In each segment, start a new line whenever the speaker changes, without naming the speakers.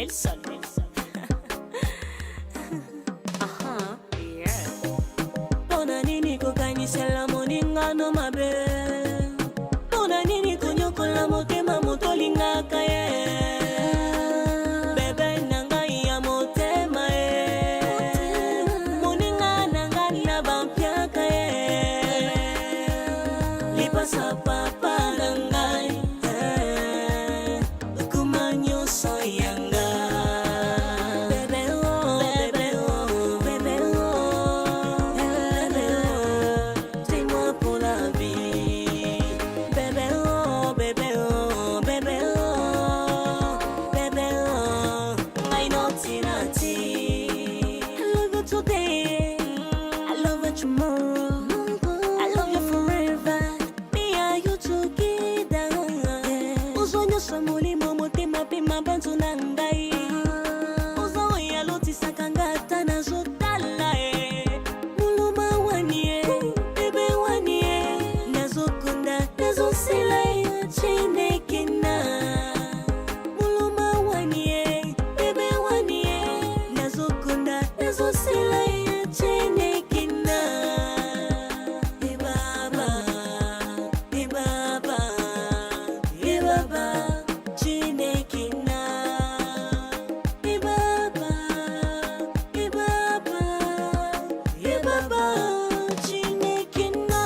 Nelson. Pona nini kokanisela moninga no mabe. Pona nini konyokola motema motolingaka ye. Bebe nanga ya motema ye. Moninga nanga na bampiaka ye. Lipasa papa nangai. Kumanyo soyanga. Bebe oh, bebe oh, bebe oh. Bebe oh, dis-moi pour la vie. Bebe oh, bebe oh, bebe oh. Bebe oh, I know Tinati. I love you today. I love you tomorrow. I love you forever. Me and you together. Uzonyo samuli motema pima bantu nangai. Uzo ya loti sakangata na zotala muluma wanie bebe wanie nazokunda nazosila chinekina muluma wanie bebe wanie nazokunda nazosila chinekina ibaba ibaba ibaba chinekina ibaba ibaba ibaba chinekina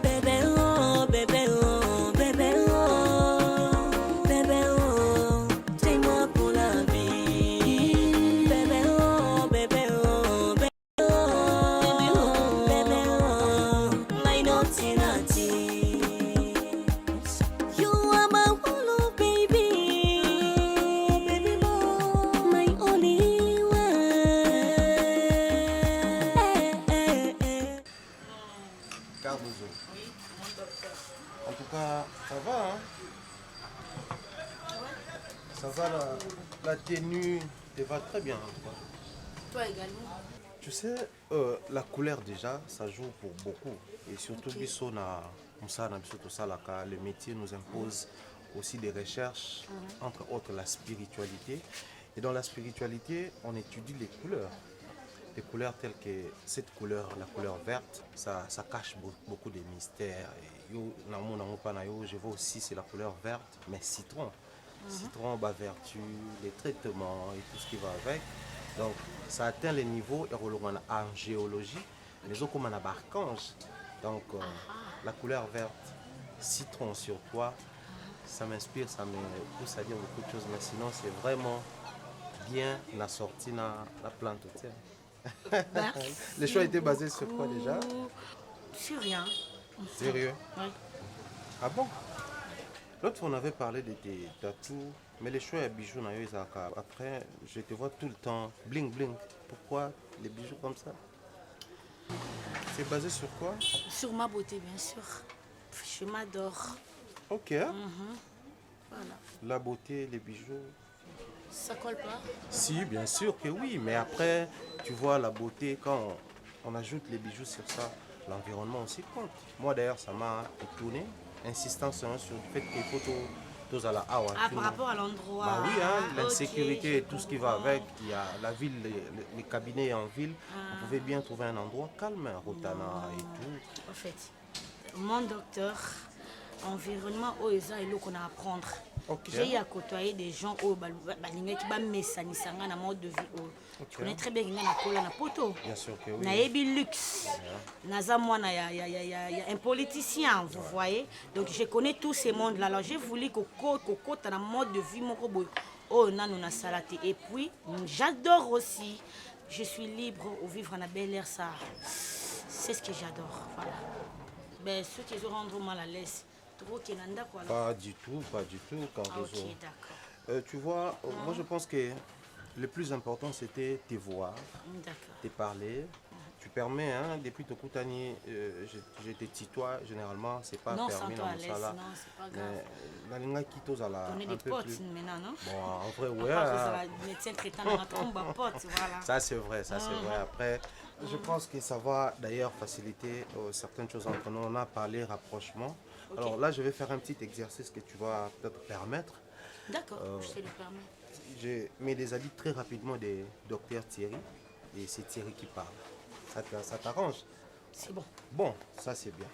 bebe oh bebe oh bebe oh bebe oh dis-moi pour la vie bebe oh bebe oh bebe oh bebe oh I know Tinati. You are my holo baby, baby boy, my only one.
Cardozo. En tout cas, ça va, hein? Ça va, la tenue te va très bien, en tout cas.
Toi également.
Tu sais, la couleur déjà, ça joue pour beaucoup. Et surtout, biso na musana, biso to salaka, le métier nous impose aussi des recherches, entre autres la spiritualité. Et dans la spiritualité, on étudie les couleurs. Des couleurs telles que cette couleur, la couleur verte, ça cache beaucoup de mystères. Et yo, je vois aussi c'est la couleur verte, mais citron. Citron, bah, vertu, les traitements et tout ce qui va avec. Donc ça atteint les niveaux en géologie, mais aussi comme un archange. Donc la couleur verte, citron sur toi, ça m'inspire, ça me pousse à dire beaucoup de choses. Mais sinon c'est vraiment bien assorti dans la plante. Les choix étaient basés sur quoi déjà?
Sur rien.
Sérieux?
Oui.
Ah bon? L'autre fois on avait parlé de tes tatous, mais les choix à bijoux, après je te vois tout le temps bling bling. Pourquoi les bijoux comme ça? C'est basé sur quoi?
Sur ma beauté, bien sûr. Je m'adore.
Ok.
Voilà.
La beauté, les bijoux.
Ça colle pas?
Si, bien sûr que oui, mais après, tu vois la beauté, quand on ajoute les bijoux sur ça, l'environnement aussi compte. Moi d'ailleurs, ça m'a étonné, insistant sur le fait qu'il faut tous à la hawa.
Ah, par rapport à l'endroit.
Bah oui, hein,
Ah,
l'insécurité
ok,
et tout ce qui va avec. Il y a la ville, les cabinets en ville. On pouvait bien trouver un endroit calme, Rotana et tout.
En fait, mon docteur, environnement, il y a qu'on a à apprendre.
Ok.
J'ai eu à côtoyer des gens qui ont un mode de vie. Tu connais très bien qu'il y a un poto.
Bien sûr que oui.
Il y a luxe. Il y a un politicien, vous voyez. Donc je connais tous ces mondes-là. Alors j'ai voulu que tu un mode de vie. Et puis, j'adore aussi. Je suis libre au vivre en bel air. Ça, c'est ce que j'adore. Voilà. Ben, ceux qui ont rendu mal à l'aise.
Pas du tout, Cardozo.
Ok, d'accord.
Tu vois, moi je pense que le plus important c'était te voir, te parler. Tu permets, hein, depuis ton Koutani, je te tutoie, généralement, c'est pas
non,
permis
sans
dans
toi à
mon
l'aise,
sala.
non, c'est pas grave.
Mais la linga qui t'ose à la.
On est des potes maintenant, non?
Bon, en vrai,
On
ouais.
potes, voilà.
Ça c'est vrai, ça c'est vrai. Après, je pense que ça va d'ailleurs faciliter certaines choses entre nous. On a parlé rapprochement. Okay. Alors là, je vais faire un petit exercice que tu vas peut-être permettre.
D'accord, je te le permets.
Je mets des habits très rapidement de docteur Thierry. Et c'est Thierry qui parle. Ça t'arrange?
C'est bon.
Bon, ça c'est bien.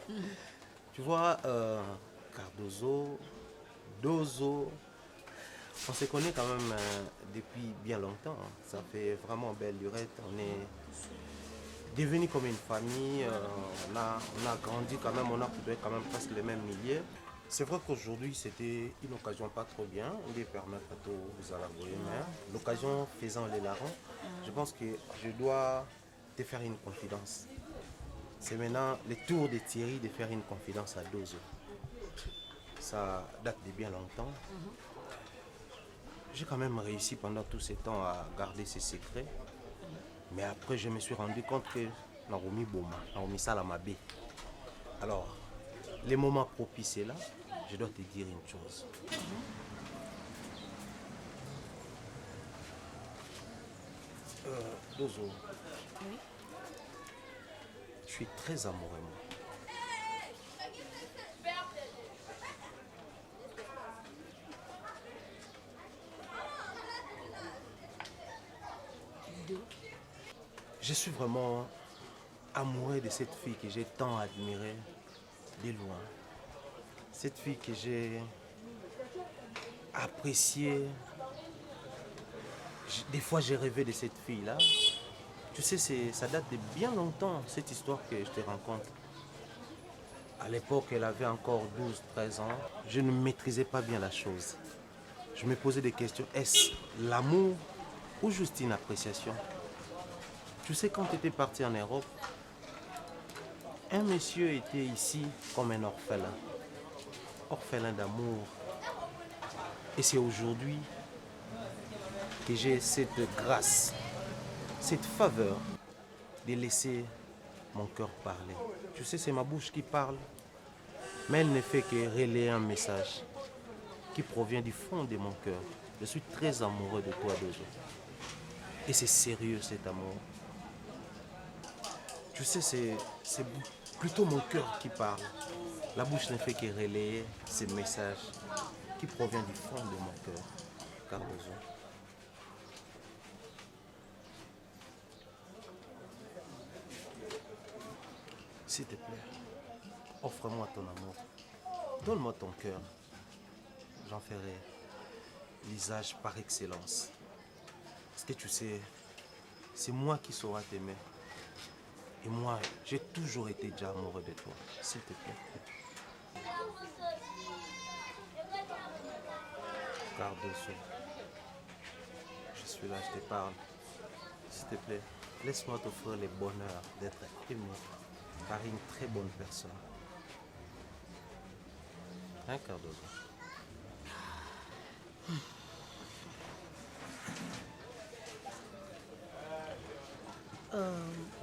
Tu vois, Cardozo, Dozo, on se connaît quand même depuis bien longtemps. Ça fait vraiment belle lurette. On est devenu comme une famille. On a grandi quand même, on a trouvé quand même presque les mêmes milieux. C'est vrai qu'aujourd'hui, c'était une occasion pas trop bien de permettre à tous aux Alagoyens. L'occasion faisant les larrons, je pense que je dois te faire une confidence. C'est maintenant le tour de Thierry de faire une confidence à Dozo. Ça date de bien longtemps. J'ai quand même réussi pendant tout ce temps à garder ses secrets. Mais après, je me suis rendu compte que Naomi Boma, Naomi Salamabe. Alors, les moments propices là, je dois te dire une chose. Dozo,
Oui.
je suis très amoureux, moi. Je suis vraiment amoureux de cette fille que j'ai tant admirée de loin. Cette fille que j'ai appréciée. Des fois, j'ai rêvé de cette fille-là. Tu sais, ça date de bien longtemps, cette histoire que je te rencontre. À l'époque, elle avait encore 12-13 ans. Je ne maîtrisais pas bien la chose. Je me posais des questions. Est-ce l'amour ou juste une appréciation? Tu sais, quand tu étais parti en Europe, un monsieur était ici comme un orphelin. Orphelin d'amour. Et c'est aujourd'hui que j'ai cette grâce, cette faveur de laisser mon cœur parler. Tu sais, c'est ma bouche qui parle, mais elle ne fait que relayer un message qui provient du fond de mon cœur. Je suis très amoureux de toi, Dozo. Et c'est sérieux cet amour. Tu sais, c'est plutôt mon cœur qui parle. La bouche ne fait que relayer ces messages qui proviennent du fond de mon cœur. Cardozo. S'il te plaît, offre-moi ton amour. Donne-moi ton cœur. J'en ferai l'usage par excellence. Parce que tu sais, c'est moi qui saurai t'aimer. Et moi, j'ai toujours été déjà amoureux de toi. S'il te plaît. Cardozo. Je suis là, je te parle. S'il te plaît, laisse-moi t'offrir le bonheur d'être aimé par une très bonne personne. Hein, Cardozo?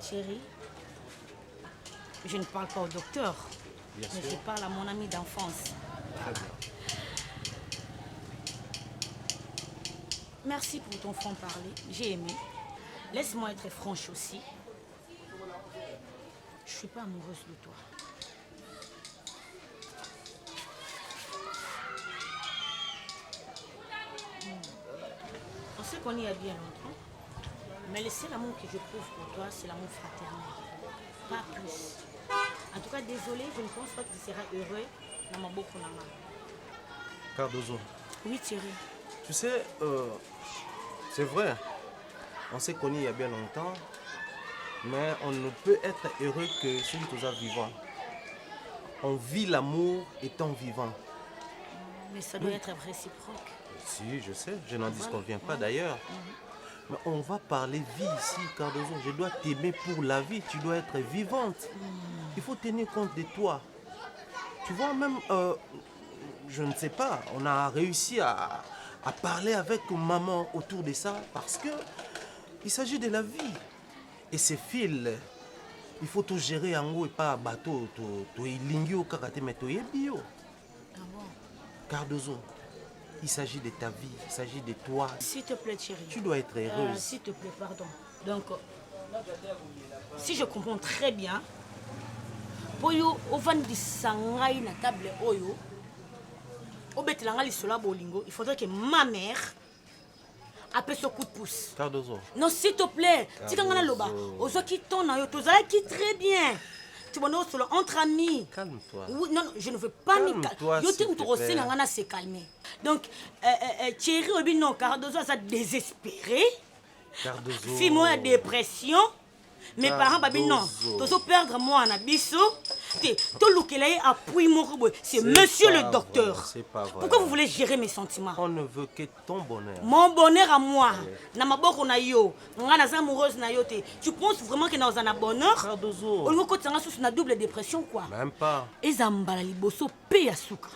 Thierry, je ne parle pas au docteur,
Bien
mais
sûr.
je parle à mon ami d'enfance.
Très bien.
Merci pour ton franc-parler, j'ai aimé. Laisse-moi être franche aussi. Je ne suis pas amoureuse de toi. On sait qu'on y a bien longtemps, mais le seul amour que je trouve pour toi, c'est l'amour fraternel. Pas plus. En tout cas, désolé, je ne pense pas que tu seras heureux dans ma boucle.
Cardozo,
Oui, Thierry.
tu sais, c'est vrai, on s'est connus il y a bien longtemps, mais on ne peut être heureux que si nous sommes vivants. On vit l'amour étant vivant.
Mais ça doit être réciproque.
Si, je sais, je n'en disconviens pas d'ailleurs. Mais on va parler vie ici, Cardozo. Je dois t'aimer pour la vie, tu dois être vivante. Il faut tenir compte de toi. Tu vois, même, je ne sais pas, on a réussi à parler avec maman autour de ça parce que il s'agit de la vie. Et ces fils, il faut tout gérer en haut et pas à bateau. Tu es lingio, karaté, mais tu es bio.
Ah bon?
Cardozo, il s'agit de ta vie, il s'agit de toi.
S'il te plaît, Thierry.
Tu dois être heureuse.
S'il te plaît, pardon. Donc, si je comprends très bien, pour yo, au vent du sangai na table oyo, obetelanga lisolo bolingo, il faudrait que ma mère appelle ce coup de pouce.
Cardozo.
Non, s'il te plaît. Tu as un loba. Ozo qui tourne, qui très bien. Tu vois, entre amis.
Calme-toi.
Oui, non, je ne veux pas me calmer. Yo t'aime trop se calmer. Donc, Thierry Obi non, Cardozo ça désespéré.
Cardozo.
Si moi dépression. Mes parents babi non, tu perdre moi en abisso. C'est monsieur le docteur. Pourquoi vous voulez gérer mes sentiments?
On ne veut que ton bonheur.
Mon bonheur à moi. Na maboko na yo. Nga na amoureuse na yo te. Tu penses vraiment que dans un bonheur?
Cardozo.
On ko tsanga sous na double dépression quoi.
Même pas.
Ezambala liboso pe ya sucre.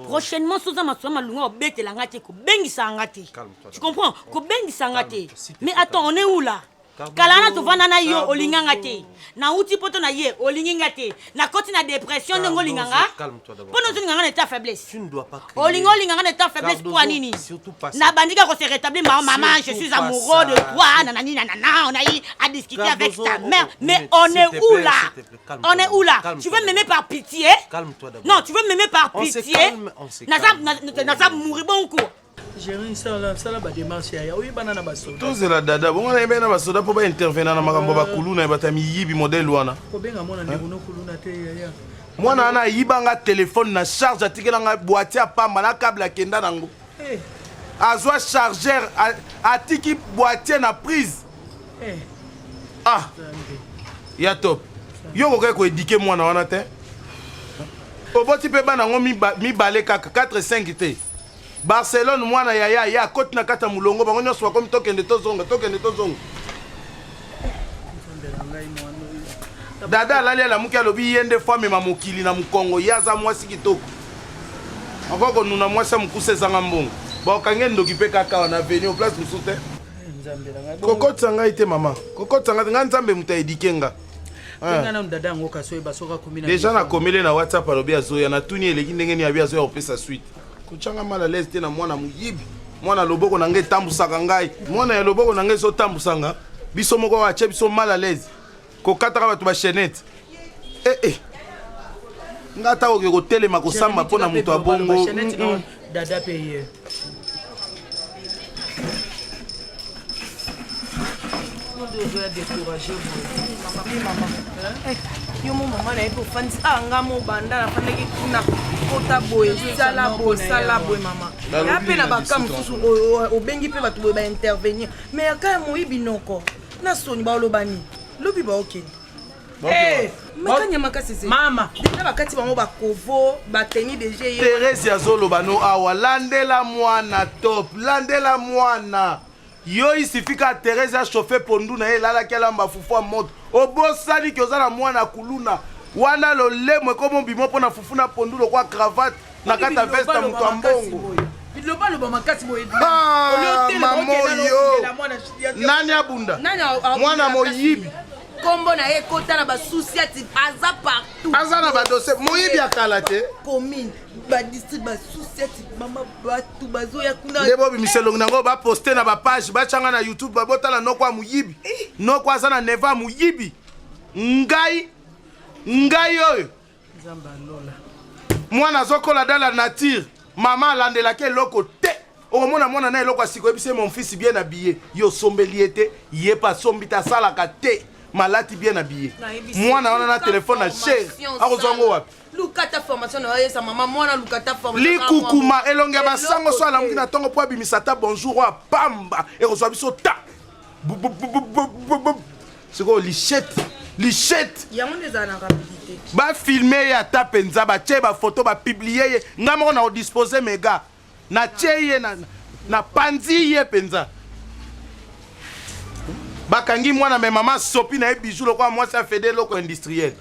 Prochainement soza masoma lunga obetela ngate ko bengisa ngate. Tu comprends? Ko bengisa ngate. Mais attends, on est où là? Kalana to vanda na yo olinganga te. Na uti poto na ye olinganga te. Na koti na dépression ndongo linganga.
Calme-toi d'abord.
Pono to nganga na état faiblesse.
Tu ne dois pas crier.
Olingo linganga na état faiblesse pour nini?
Surtout pas ça.
Na bandika ko se rétablir maman, je suis amoureux de toi. Nanani nanana, on a eu à discuter avec ta mère. Mais on est où là? On est où là? Tu veux m'aimer par pitié?
Calme-toi d'abord.
Non, tu veux m'aimer par pitié?
On se calme.
Nasa mourir bon coup.
Gérer ça là ba démarche ya oui banana basoda.
Tous la dada bon on aime na basoda pour ba intervenir na makambo ba kuluna ba tami yibi modèle wana.
Ko benga mona ndekuno kuluna te ya.
Mwana ana yibanga téléphone na charge atikela nga boîtier apamba na câble akenda nango.
Eh.
Azwa chargeur atiki boîtier na prise.
Eh.
Ah. Ya top. Yo ko éduquer mwana wana te. Oboti pe bana ngo mi balé kaka 4 5 te. Barcelone mwana ya koti na kata mulongo bango nyonso bakomi tokende tozonga. Dada alali ala muki alobi yende fois mema mokili na mukongo yaza mwasi kitoko. Akoko nuna mwasi mukuse ezanga mbongo. Bakange ndoki pe kaka wana venu au place musute. Kokotsa ngai te mama. Kokotsa ngai nga nzambe muta edikenga.
Ngana ndada ngo kaso basoka komina.
Déjà na komele na WhatsApp alobi azoya na tuni eleki ndenge ni abi azoya opesa suite. Kuchanga mal à l'aise te na mwana muyibi. Mwana loboko na ngai tambusaka ngai. Mwana ya loboko na ngai so tambusanga. Biso moko wa che biso mal à l'aise. Ko kataka batu ba chaînette. Ngata oke ko telema ko samba pona muto abongo.
Dada paye. On doit décourager maman.
Yo mo mama na eko fanzi anga mo banda na faneki kuna kota boy sala boy mama ya pe na bakamu susu obengi pe batu ba intervenir mais aka moyibi noko na soni ba lobani lobi ba okeni makanya makasi se
mama
na bakati bango ba kovo ba teni déjà ye
Thérèse Azolo bano awa landela mwana top landela mwana. Yo isifika Thérèse a chauffé pondu na elala kelamba fufu moto. Obosani ki ozana mwana kuluna. Wana lo lemwe komo bimo pona fufu na pondu lo kwa cravate na kata veste na muto mbongo.
Loba makasi boy.
Mamo yo. Nani abunda? Mwana moyibi.
Kombo na ye kota na ba souci ati aza partout.
Aza na ba dossier moyibi akala te.
Commune ba district ba souci ati mama batu bazoya kuna.
Ndebo bimiselo nango ba poster na ba page ba changa na YouTube ba botala nokwa muyibi. Nokwa aza na neva muyibi. Ngai oyo.
Nzamba lola.
Mwana zokola dans la nature. Maman landela ke loko te. Omona mwana na eloko asiko ebise mon fils bien habillé. Yo sombeli ete, yé pas sombita salaka te. Malati bien habillé. Mwana wana na téléphone na cher. Akozongo wapi?
Lukata formation na yesa mama mwana lukata formation.
Likukuma elonge basango so ala mukina tongo po bimisata bonjour wa pamba. E kozwa biso ta. Siko lichette.
Yango ndeza na rapidité.
Ba filmer ya ta penza ba che ba photo ba publier ye. Ngamo na disposer mega. Na che ye na panzi ye penza. Bakangi mwana me mama sopi na e bijou lo kwa mwasi afede loko industriel.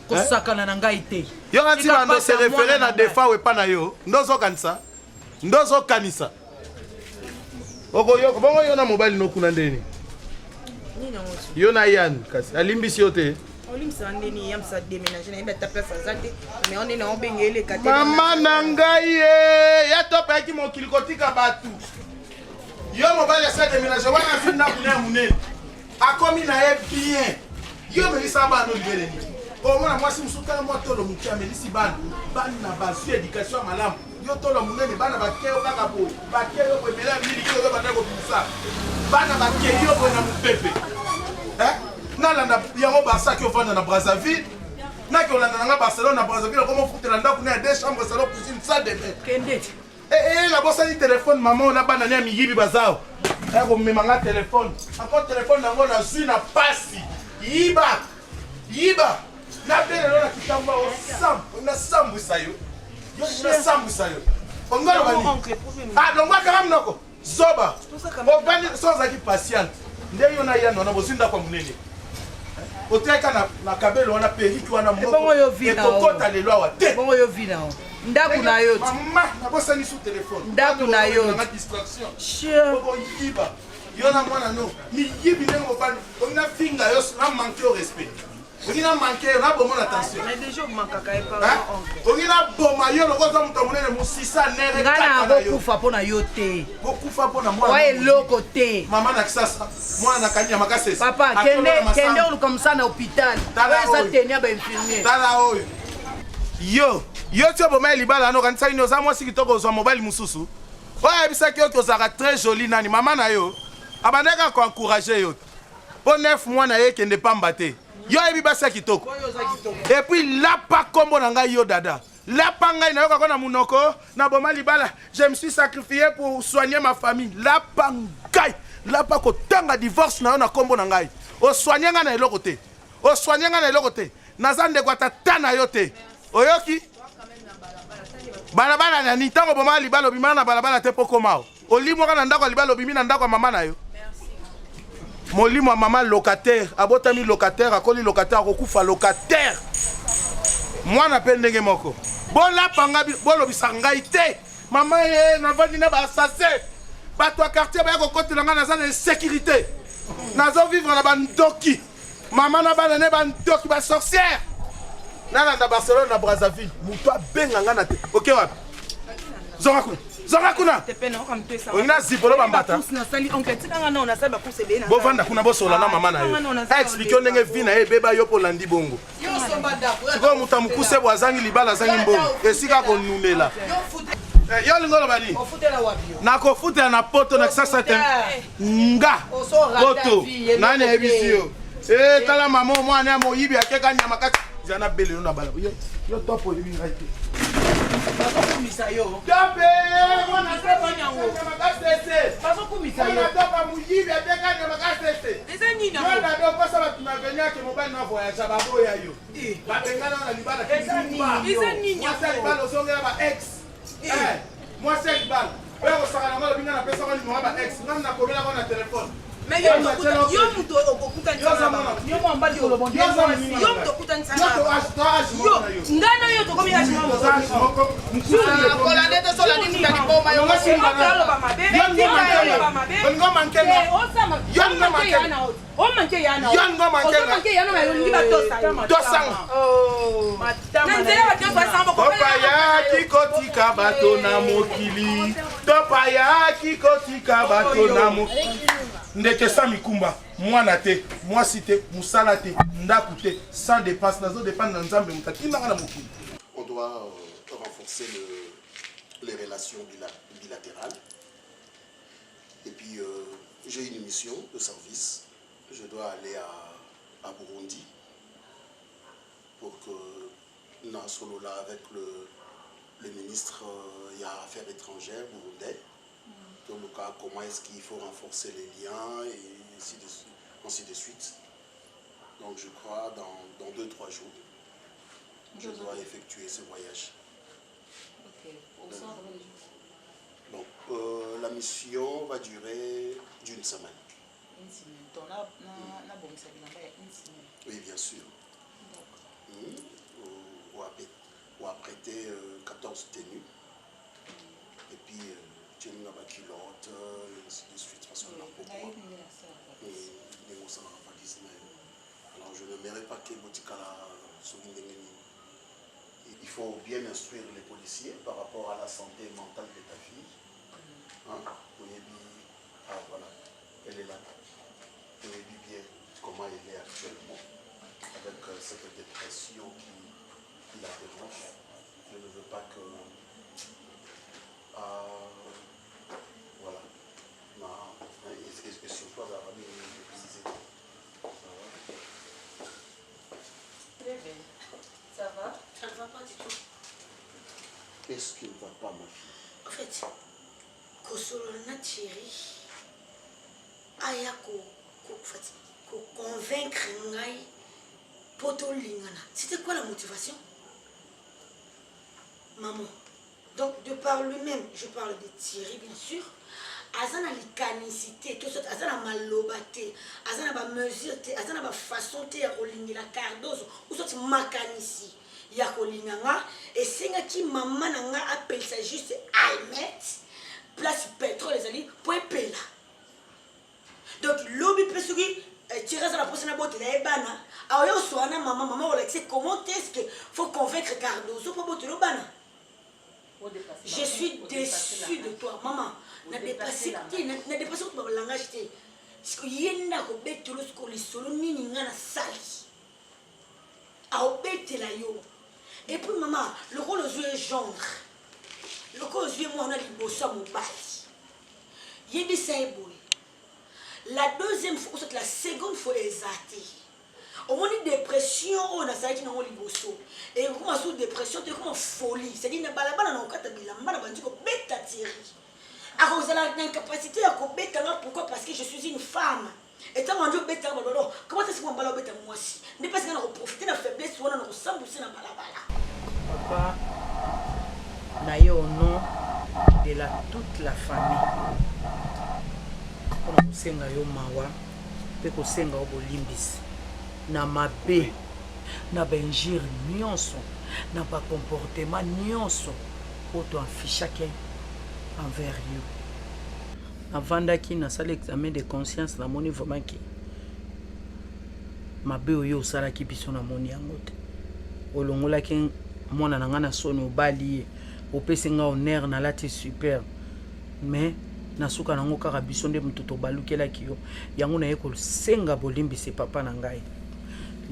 Kosakana na ngai te.
Yo ngati bando se référer na defa we pa na yo. Ndozo kanisa. Oko yo bongo yo na mobile no kuna ndeni.
Nina ngoso.
Yo na yan kasi alimbisi yo te.
Olimsa ndeni yamsa déménager na ibeta pesa zate mais on est na obengele kate.
Mama na ngai ye ya topa ki mokili kotika batu. Yo mobile sa déménager wana finna kuna munene. Akomi na ye bien. Yo me lisamba no libere ni. Au moins, moi, si je suis moi, tout le monde qui a mis ici, ban na base éducation à madame. Yo tout le monde ne ban na bakeo kaka bo. Bakeo ko mela mili yo ba ndako bisa. Ban na bakeo ko na mupepe. Hein? Na landa yango basa ki ofanda na Brazzaville. Na ki olanda na Barcelone na Brazzaville comment foutre na ndako na deux chambres salon cuisine salle de bain.
Kende.
La bosse ni téléphone maman on a ban na miyibi bazao. Eh ko memanga téléphone. Encore téléphone nango na zui na pasi. Yiba. Na bele na kitamba o sam. Na sambu sayo. Yo na sambu sayo. Ongalo bani. Ah donc wa kama mnoko. Zoba. O bani sans aki patient. Nde yo na yana na bozinda kwa munene. Oteka na kabelo wana periki wana moko.
Bongo yo vina.
Kokota lelo awa te.
Bongo yo vina. Ndaku na yo.
Mama na bossa ni sous téléphone.
Ndaku na yo.
Na distraction.
Sure.
Bobo yiba. Yo na mwana no. Mi yibi ndengo bani. On a finga yo na manquer au respect. On a manqué, on a beaucoup d'attention.
Mais déjà, on manque à faire.
On a beaucoup de yo, on a beaucoup de sisa nere.
On a beaucoup fa pona yote.
Beaucoup fa pona moi.
Ouais, l'autre côté.
Maman na kisasa. Moi na kanya makase.
Papa, kende on comme ça na hôpital. Ça tenir ba infirmier.
Tala oyo. Yo tu boma libala no kanisa ino za moi sikitoko zo mobile mususu. Ouais, bisa ki yo zaka très joli nani maman na yo. Abandeka ko encourager yo. Bon 9 mois na ye kende pambate. Yo ebi basa kitoko. Et puis là pas comme on a yo dada. Là pas ngai na yo kako na munoko na boma libala. Je me suis sacrifié pour soigner ma famille. Là pas ngai. Là pas ko tanga divorce na yo na kombo na ngai. O soigner nga na eloko te. O soigner nga na eloko te. Nazande kwa tata na yo te. Oyoki? Balabala na ni tango boma libala obima na balabala te poko mao. Olimo kana ndako libala obimi na ndako mama na yo. Molimo à maman locataire, abotami locataire, akoli locataire, akokufa locataire. Moi na peine ndenge moko. Bon la panga bolo bisangai te. Maman na vandi na ba assassin. Ba toi quartier ba ko côté nga na zone de sécurité. Nazo vivre na bandoki. Maman na ba na bandoki ba sorcière. Na Barcelone na Brazzaville. Muto benga nga na te. OK wa. Zonga kuna. On a zipolo bambata. Bo vanda kuna bosola na mama na yo. Explique ndenge vina e beba yo polandi bongo. Ko muta mukuse bwazangi libala zangi mbongo. Esika ko nunela. Yo lingolo bani. Na ko futela na poto na sasa te. Nga. Poto. Nani ebisi yo. Tala mama mwana mo yibi akeka nyama kati. Jana bele na bala. Yo topo yibi ngai. Misayo. Dabe, mwana sema nyango. Makasese. Baso kumisayo. Mwana topa muyibi ateka nyama makasese. Eza nini na? Mwana do pasa ba tunavenya ke mobile na voyage baboya yo. Ba bengana na libala kizimba. Eza nini? Mwasa libala osongela ba ex. Mwasa libala. Wewe osaka na ngalo bingana pesa kwa limwa ba ex. Ngamna komela kwa na telefone. Mais yo muto okukuta nsana. Yo mwamba di olobondi. Yo muto okuta nsana. Yo ngana yo to komira chimo. Mkusuri kola nete sola ni ndani boma yo ngasimba ngalo ba mabe. Yo ngo manke no. Yo ngo manke. O manke yana. Yo ngo manke. O manke yana ma yo ngiba tosa. Tosa. Oh. Madame. Nzela ba tosa sambo ko. Opaya kikotika bato na mokili. Topaya kikotika bato na mokili. Ndeke sa mikumba mwana te mwasi te musala te ndaku te sans dépense nazo dépendre nzambe mutakinga na mokili.
On doit renforcer les relations bilatérales. Et puis j'ai une mission de service. Je dois aller à Burundi pour que dans solo là avec le ministre Affaires étrangères burundais. Dans le cas, comment est-ce qu'il faut renforcer les liens et ainsi de suite. Donc je crois dans 2-3 jours, je dois effectuer ce voyage. Donc la mission va durer d'une semaine. Oui, bien sûr. On va prêter 14 tenues. Et puis tu as ma culotte, et ainsi de suite, parce qu'on a beaucoup. Alors je ne mérite pas que il faut bien instruire les policiers par rapport à la santé mentale de ta fille. Hein? Ah voilà, elle est là. Elle dit bien comment elle est actuellement, avec cette dépression qui la dérange. Je ne veux pas que... voilà. Et surtout, à la famille,
Très bien. Ça va? Ça ne va pas du tout.
Qu'est-ce qui ne va pas, ma fille?
En fait, Kosolona Thierry aya ko convaincre ngai poto lingana. C'était quoi la motivation? Maman. Donc de par lui-même, je parle de Thierry bien sûr. Azana likanicité, tout ça, azana malobate, azana ba mesure, azana ba façon te ya kolingela Cardozo, ou soit makanici ya kolinganga et senga ki maman nanga appelle ça juste Almet, place pétrole les alliés point pela. Donc lobby pesugi tirer ça la prochaine botte la ebana. Alors yo soana maman on l'explique comment est-ce que faut convaincre Cardozo pour botte le bana. Je suis déçue de toi maman. Na dépassé tout le langage. Parce que yenda ko betelo ko li solo nini ngana sali. A obetela yo. Et puis maman, le rôle joué genre. Le rôle joué moi on a libosa mon bali. Yebi ça est beau. La deuxième fois, c'est la seconde fois exacte. On a une dépression, on a ça qui n'a pas liboso. Et on a sous dépression, c'est comme folie. C'est-à-dire na balabala na okata bilamba na bandu ko beta Thierry. Alors vous avez l'incapacité à couper pourquoi? Parce que je suis une femme. Et tant que je bête, comment est-ce qu'on va bête moi aussi? Ne pas qu'on profiter de la faiblesse ou on ressemble aussi dans balabala.
Papa, naïe au nom de toute la famille. On a senga yo mawa, pe ko senga o bolimbisi. Na mabe, na benjir nyonso, na ba comportement nyonso, auto affichake envers you. Avant qui na sala examen de conscience na moni vraiment ki mabe oyo sala ki biso na moni yango te. Olongola ki mona na ngana sono bali opese nga honneur na lati super. Mais na suka nango kaka biso nde mtuto balukela ki yo. Yango na yeko senga bolimbisi papa na ngai.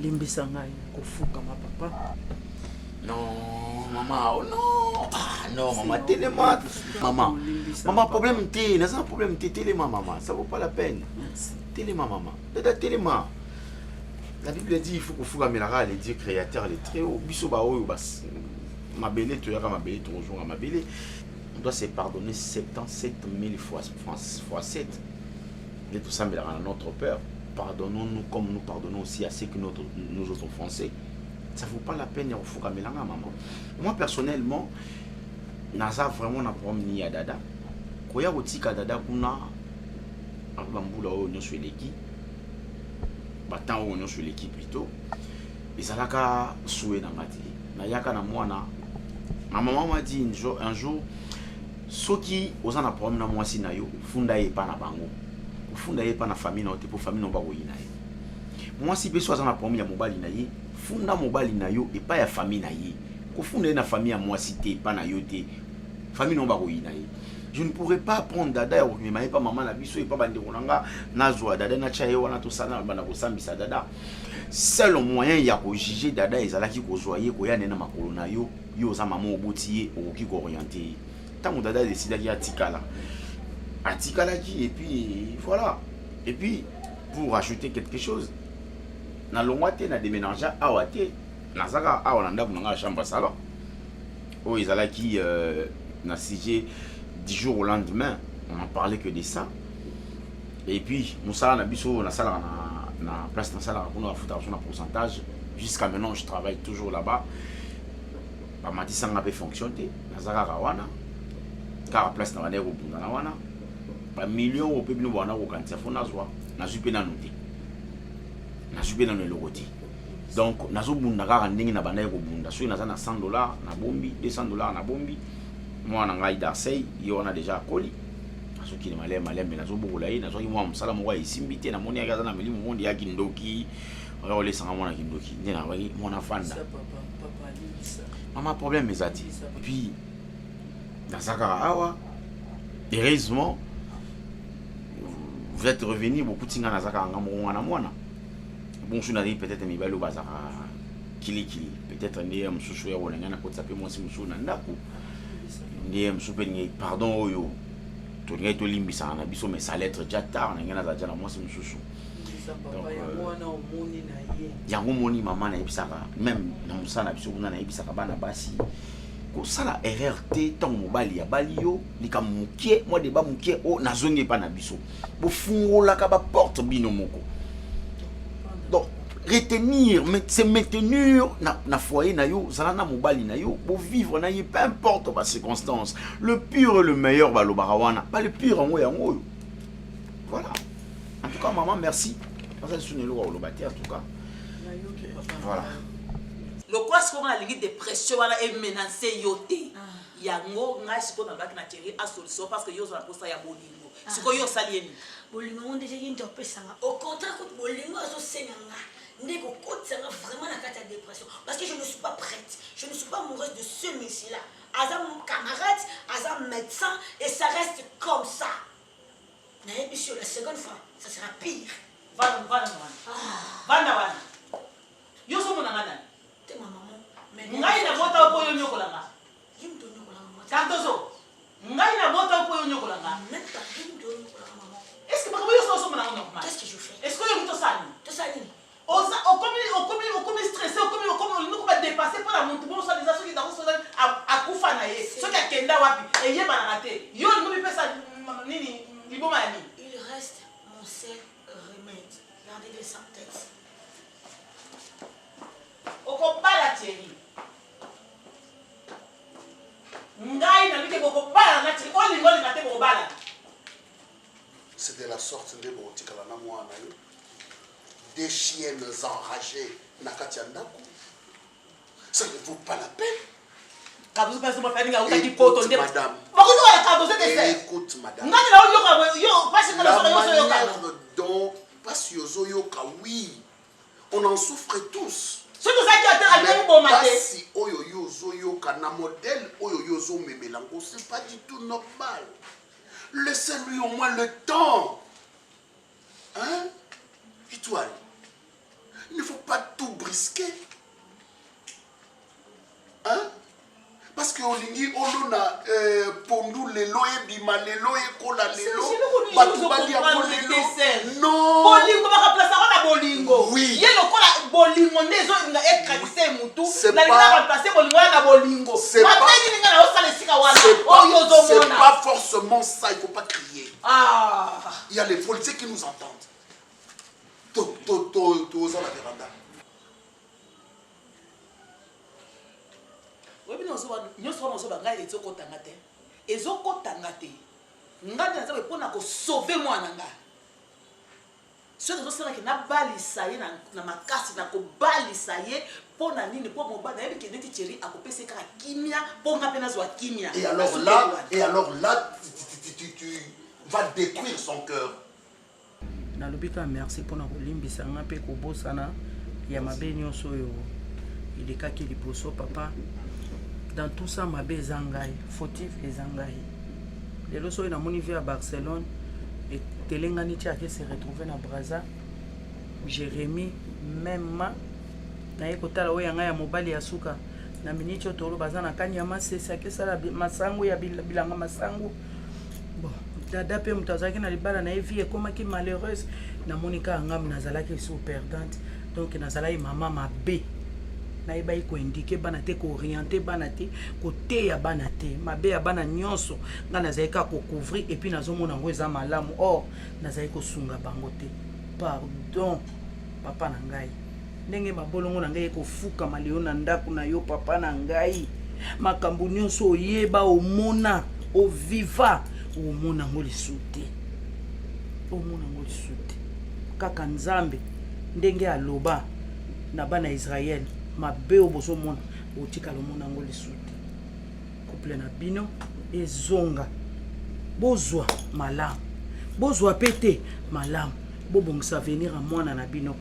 Limbisa ngai kofuka ma papa.
Non, maman, oh non. Ah non, maman, téléma. Maman, problème t'es, n'a pas problème t'es, téléma, maman. Ça vaut pas la peine. Téléma, maman. Dada téléma. La Bible dit il faut que Fouga Melara, les dieux créateurs, les très hauts, Bissoba, ma belle, tu as ma belle, ton jour à ma belle. On doit se pardonner 77 000 fois 7. Et tout ça, Melara, notre peur. Pardonnons-nous comme nous pardonnons aussi à ceux que nous autres Français. Ça ne vaut pas la peine de faire un maman. Moi personnellement, Naza vraiment n'a pas mis à Dada. Quand il y a aussi Dada kuna Abambula on sur l'équipe, battant on sur l'équipe plutôt. Et ça l'a qu'à souhaiter dans ma télé. Nayaka na moi na. Ma maman m'a dit un jour, ceux qui osent en apprendre na moi si na yo, funda y pas na bango, funda y pas na famille na ote pour famille no ba woyina ye. Moi si besoin en apprendre ya mobali na ye. Funda mobali na yo et pas ya famille na ye. Ko funda na famille à moi cité pas na yo te famille non ba ko yina ye. Je ne pourrais pas prendre Dada ya mais pas maman na biso et pas bande konanga na zo Dada na chaye wana to sana bana ko sambisa Dada. Seul moyen ya ko juger Dada ezalaki ko zoyer ko ya nena makolo na yo yo za maman obotiye okoki ko orienter. Tant Dada décide ki atikala. Atikala qui et puis voilà. Et puis pour ajouter quelque chose na longwate na déménager awate na saka awanda bunanga chambre salon oh izala qui na sujet 10 jours au lendemain on en parlait que de ça et puis musala na biso na sala na place na sala pour nous foutre son pourcentage jusqu'à maintenant je travaille toujours là-bas ba matisa ngabe fonctionner na saka kawana car place na banero bunda na wana ba million au peuple nous wana ko kantia fona zwa na jupe na noter na subé dans le logoti. Donc nazo bunda kaka ndenge na banda ko bunda. So naza na $100 na bombi, $200 na bombi. Moi na ngai d'Arsay, yo on a déjà koli. Nazo ki malem mais nazo bokola ye, nazo ki moi musala mo isimbité na moni akaza na milimu monde ya kindoki. Oyo ole sanga mona kindoki. Ndena ba mona fanda. Maman problème ezati. Et puis nazaka awa heureusement vous êtes revenu beaucoup tinga nazaka ngamo wana mwana. Bon, je n'ai peut-être mis balo bazara kilikili peut-être ndiye msusu ya wona ngana kotsa pe mwasi msusu na ndako ndiye msusu pe ngi pardon oyo to ngai to limbisa na biso mais ça lettre déjà tard na ngana za jana mwasi msusu yango moni mama na yebisaka même na musana biso kuna na yebisaka bana basi kosala erreur te ntango mobali ya bali yo likambo mokie mwa deba mokie o nazongi epa na biso bofungolaka baporte bino moko donc retenir se maintenir na foyer na yo zala na mobali na yo bovivre na ye peu importe ba circonstance le pire et le meilleur balobaka wana ba le pire yango yango oyo voilà en tout cas maman merci parce que sunelo wa olobati en tout cas voilà
le quoi ce qu'on a ligue dépression wala et menacer yoté yango ngai siko na baki na chéri a solution parce que yo za posa ya bolingo siko yo salieni
bolingo on déjà une topesanga au contraire que bolingo azo senanga ndeko kotsanga vraiment na kata dépression parce que je ne suis pas prête je ne suis pas amoureuse de ce monsieur là Azam mon camarade Azam médecin et ça reste comme ça mais sur la seconde fois ça sera pire
vanda yo so mona ngana
te maman mais
ngai na bota ko yo nyokolanga
yimto nyokolanga
kantozo ngai na bota ko yo nyokolanga
même pas yimto nyokolanga maman
est-ce que ba yo so mona ngana
qu'est-ce que je fais
est-ce que yo to sani
o
comme stressé o comme nous va dépasser par la montre bon ça des choses qui dans so a kufa na ye so ka kenda wapi e ye bana raté yo no mi pesa nini liboma ni
il reste mon seul remède gardez-le sans tête
okobala teri ngai na bike okobala na teri olingo linga te okobala
c'est de la sorte de botikala na mwana yo des chiennes enragées na katia ndako ça ne vaut pas la peine.
Kabuzu pesa mo fani nga utaki poto nde
madame
bakuzo ya kabuzu te se
écoute madame
ngani na yo pasi na
la
so yo
manière dont pasi yozo yoka oui on en souffre tous.
surtout ça qui a été bon matin
pasi oyo yozo yoka na modèle oyo yozo memelango c'est pas du tout normal. Laissez-lui au moins le temps. Hein? Étoile. Il ne faut pas tout brisquer. Hein? Parce que Olingi, Olona, Pondou, Lelo, Ebima, Lelo, Ekola, Lelo, Batubali, Lelo. Non!
Bolingo, va remplacer à Bolingo.
Oui.
Il y a le col Bolingo, des autres, il a écrasé Moutou.
C'est
pas. Bolingo à Bolingo.
C'est pas forcément ça, il ne faut pas crier.
Ah!
Il y a les policiers qui nous entendent. Tous à la véranda.
Nyonso so banga ezoko tangate ezoko tangate ngani na zabe pona ko sauver mwana nga so que ça que na balisa ye na makasi na ko balisa ye pona nini po mo bana yebi ke neti chéri akopesa ka kimia ponga pena zo kimia
et alors là tu vas détruire son cœur.
Nalobika merci pona ko limbisa nga pe ko bosana ya mabe nyonso yo ilekaki liboso papa. Dans tout ça, ma belle Zangaï, fautif et Zangaï. Les lois na moni à Barcelone et Telengani qui s'est retrouvé na Braza. Jérémy même na ekota la oyanga ya mobali ya suka na miniti otolo bazana kanyama c'est que ça la masango ya bilanga masango. Bon, dada pe mutazaki na libala na vie et comme qui malheureuse na monika ngam nazala qui sous perdante. Donc nazala maman ma bé. Na iba iko indiquer bana te ko orienter bana te côté ya bana te mabe ya bana nyonso ngana zaika ko couvrir et puis nazomona ngo eza malamu or nazaika ko sunga bango te pardon papa na ngai ndenge mabolongo na ngai ko fuka malio na ndako na yo papa na ngai makambo nyonso oyeba omona o viva omona ngo lisute omona ngo lisute kaka nzambe ndenge aloba na bana Israël ma beo bozo mona otika lo mona ngo lisute couple na bino ezonga bozwa malam bozwa pete malam bobongisa venir a mwana na bino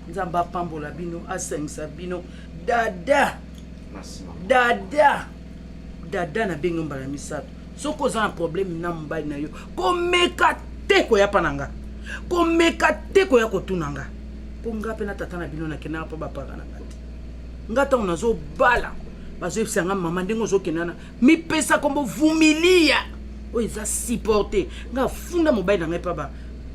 nzamba pambola bino asengisa bino dada na bengo mbala misato soko za problème na mbali na yo komeka te ko ya pananga komeka te ko ya kotunanga mpo nga mpe na tata na bino nakendaka mpo bapaka na nga te nga ntango nazobala bazoyebisa nga mama ndenge ozokenda na mipesa kombo vumilia oyo eza supporte nga funda mobali na ngai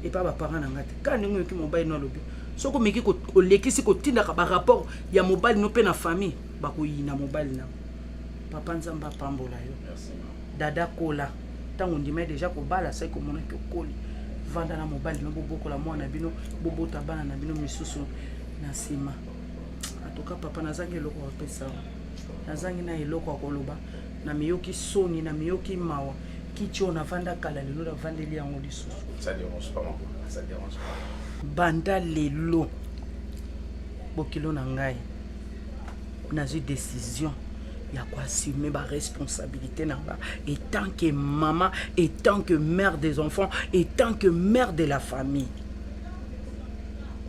epa bapaka na nga te kaka ndenge oyoki mobali no alobi soki omeki olekisi kotindaka barapport ya mobali no mpe na famille bakoyina mobali na papa nzambe apambola yo dada kola ntango ndimai deja kobala sai komonaki okoli vanda na mobali no bobokola mwana bino bobota bana na bino misusu na nsima atoka papa nazangi eloko bapesa nazangi na eloko ya koloba na miyoki soni na miyoki mawa kiti oyo navanda kala lelo navandeli yango lisusu banda lelo bokilo na ngai nazwi décision ya koassumer baresponsabilité na nga et tant que maman et tant que mère des enfants et tant que mère de la famille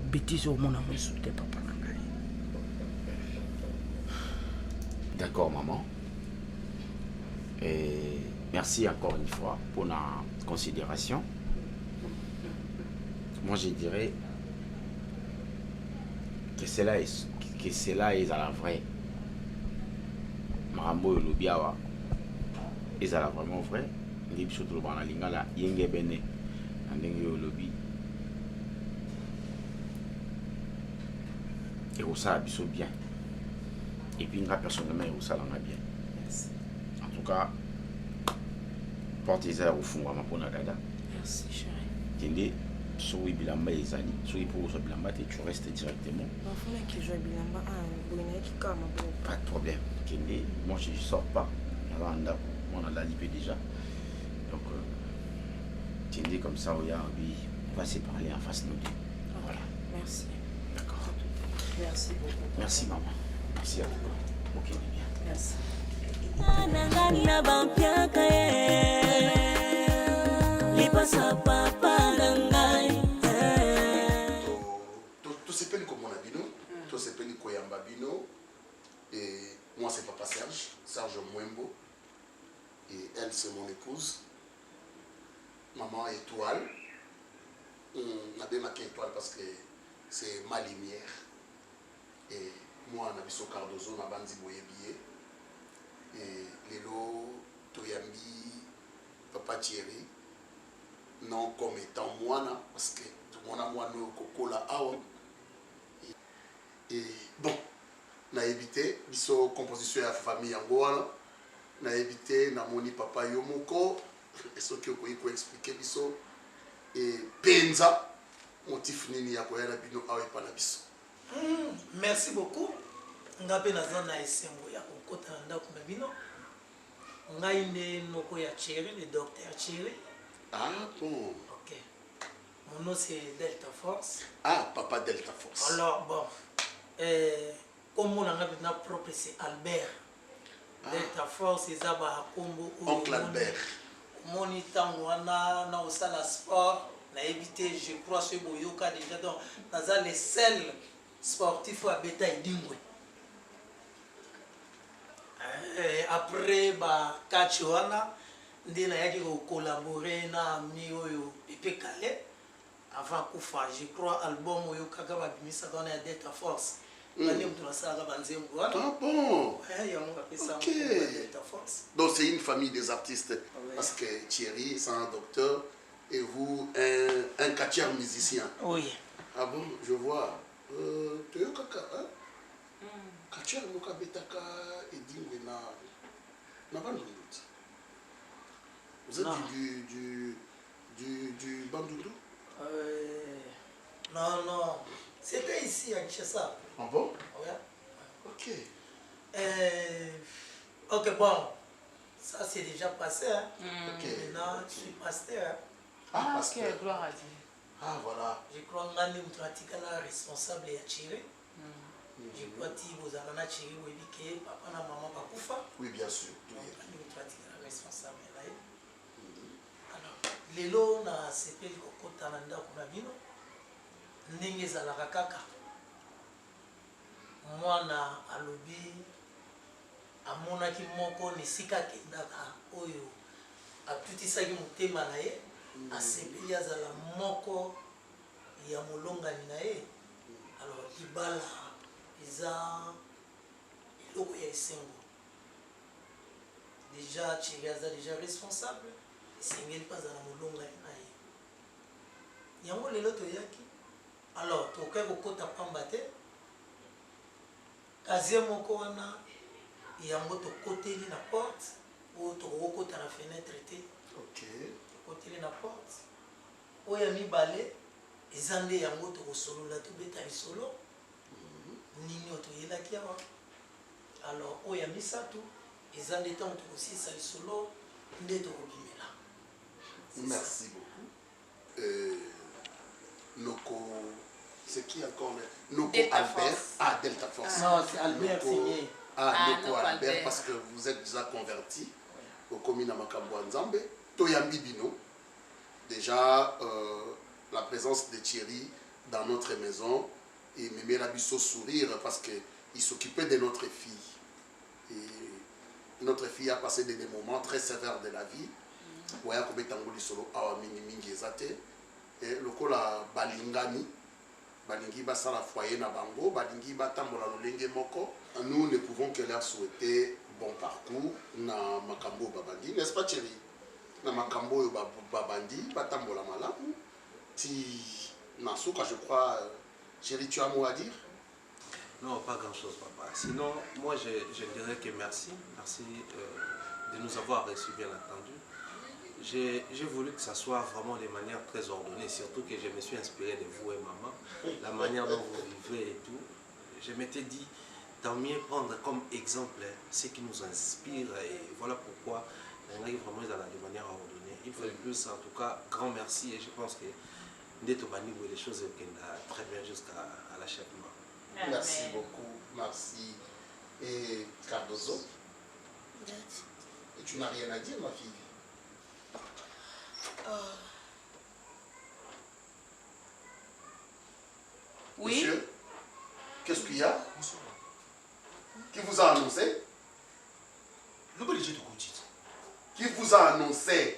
bêtise au monde amour sous papa na ngai.
D'accord maman. Et merci encore une fois pour la considération. Moi je dirais que cela est à la vraie. Marambo Lobiawa, ils ont vraiment vrai. Les bichons de l'Obana Lingala, Yenge Bene, Andenge Lobi. Et ça, bichot bien. Et puis, personnellement, ça l'a bien. En tout cas, portez-les au fond à ma bonne dada.
Merci, chérie.
Tendez, sur Bilamba et Zani, sur Bilamba, tu restes directement. Pas de problème. Moi je ne sors pas. On a la lipé déjà. Donc, tu dis comme ça, on va se parler en face de nous deux. Voilà.
Merci.
D'accord.
Merci beaucoup.
Merci maman. Merci à toi. Ok, bien.
Merci.
Et moi c'est papa Serge Mwembo, et elle c'est mon épouse, maman Étoile. On a bien marqué Étoile parce que c'est ma lumière, et moi Nabiso Cardozo, ma bandi Boyebiye, et Lelo Toyambi, papa Thierry, non comme étant moi, parce que tout le monde a moi Kokola Awa. Et bon, na évité biso composition ya famille yango wana na évité na moni papa yo moko esoki okoki koexplike biso e penza motif nini ya koya na bino awa epa na biso.
Merci beaucoup. Nga mpe naza na esengo ya kokota na ndako na bino. Ngai nde noko ya Thierry, le docteur Thierry.
Ah bon.
Ok. Mon nom c'est Delta Force.
Ah, papa Delta Force.
Alors bon, comme on a notre propre c'est Albert. Delta Force c'est Zaba Kombo.
Oncle Albert.
Mon temps on a au salle sport, on a évité, je crois ce Boyoka déjà donc dans les selles sportifs à Beta Dingwe. Après bah catch wana ndina yaki ko collaborer na ami oyo Pepe Calais avant kufa, je crois album oyo kaka ba bimisa dans la Delta Force. Ah
bon?
Ok.
Donc c'est une famille des artistes. Oui. Parce que Thierry, c'est un docteur et vous, un catcheur musicien.
Oui.
Ah bon, je vois. Tu es kaka, hein? Catcheur, Moka Betaka et Dingwena. Vous êtes du Bandundu?
Non, non. C'était ici à Kinshasa.
Ah bon?
Oui.
Ok.
Ok, bon. Ça, c'est déjà passé. Hein.
Ok.
Maintenant, je suis pasteur.
Ah, pasteur.
Ok, gloire à Dieu.
Ah, voilà.
Je crois que nous sommes responsables de Thierry. Je crois que vous avez Thierry, vous avez papa et maman Bakoufa.
Oui, bien sûr.
Nous sommes responsables. Alors, les lots, on a CP, le Kotananda, on a vu. Ndenge ezalaka kaka mwana alobi amonaki moko nesika akendaka oyo atutisaki motema na ye asepeli azala moko ya molongani na ye
alors libala eza eloko ya esengo déjà Thierry aza déjà responsable esengeli mpe azala molonga na ye yango lelo toyaki alors tokoki kokota pamba te kazie moko wana yango tokoteli na porte oyo tokokota na fenêtre te tokoteli na porte oyo ya mibale eza nde yango tokosolola tobeta lisolo nini oyo toyelaki awa alors oyo ya misato eza nde ntango tokosilisa lisolo nde tokobimela.
Merci beaucoup. Noko, c'est qui encore Noko
Delta
Albert.
Force.
Ah, Delta Force.
Non, c'est Albert
Noko-
Signé.
Noko Albert, parce que vous êtes déjà converti au Komina Makambo Nzambe. Toyambi Bino. Déjà, la présence de Thierry dans notre maison, et Mémé Labisso sourire parce qu'il s'occupait de notre fille. Et notre fille a passé des moments très sévères de la vie. Waya Kobetangoli Solo Awa Mingi Mingi Ezate. Et lokola balingani, balingi basala foyer na bango, balingi batambola lolenge moko. Nous ne pouvons que leur souhaiter bon parcours na makambo babandi, n'est-ce pas Thierry? Na makambo babandi, batambola malamu. Ti Nasuka, je crois, Thierry, tu as un mot à dire?
Non, pas grand-chose, papa. Sinon, moi, je dirais que merci. Merci de nous avoir reçus, bien entendu. J'ai voulu que ça soit vraiment de manière très ordonnée, surtout que je me suis inspiré de vous et maman, la manière dont vous vivez et tout. Je m'étais dit, tant mieux prendre comme exemple ce qui nous inspire et voilà pourquoi on arrive vraiment de manière ordonnée. Il faut plus, en tout cas, grand merci et je pense que Ndeto Bani, les choses sont très bien jusqu'à l'achèvement.
Merci beaucoup, merci. Et Cardozo? Et tu n'as rien à dire, ma fille?
Oui.
Monsieur, qu'est-ce qu'il y a? Qui vous a annoncé? Qui vous a annoncé?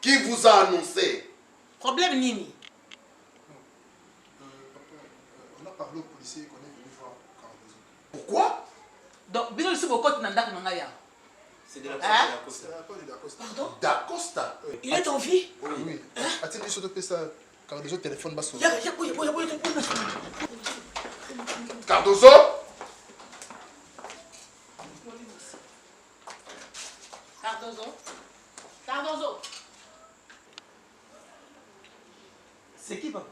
Qui vous a annoncé?
Problème Nini?
On a parlé au policier qu'on est venu voir Cardozo.
Pourquoi?
Donc, bien sûr, beaucoup de nanda kunangaya.
C'est de la
C'est la part de Dacosta.
Pardon?
D'Acosta.
Il est en vie?
Oui. A-t-il surtout que ça? Cardozo téléphone bas son.
Cardozo?
Cardozo.
C'est qui, papa?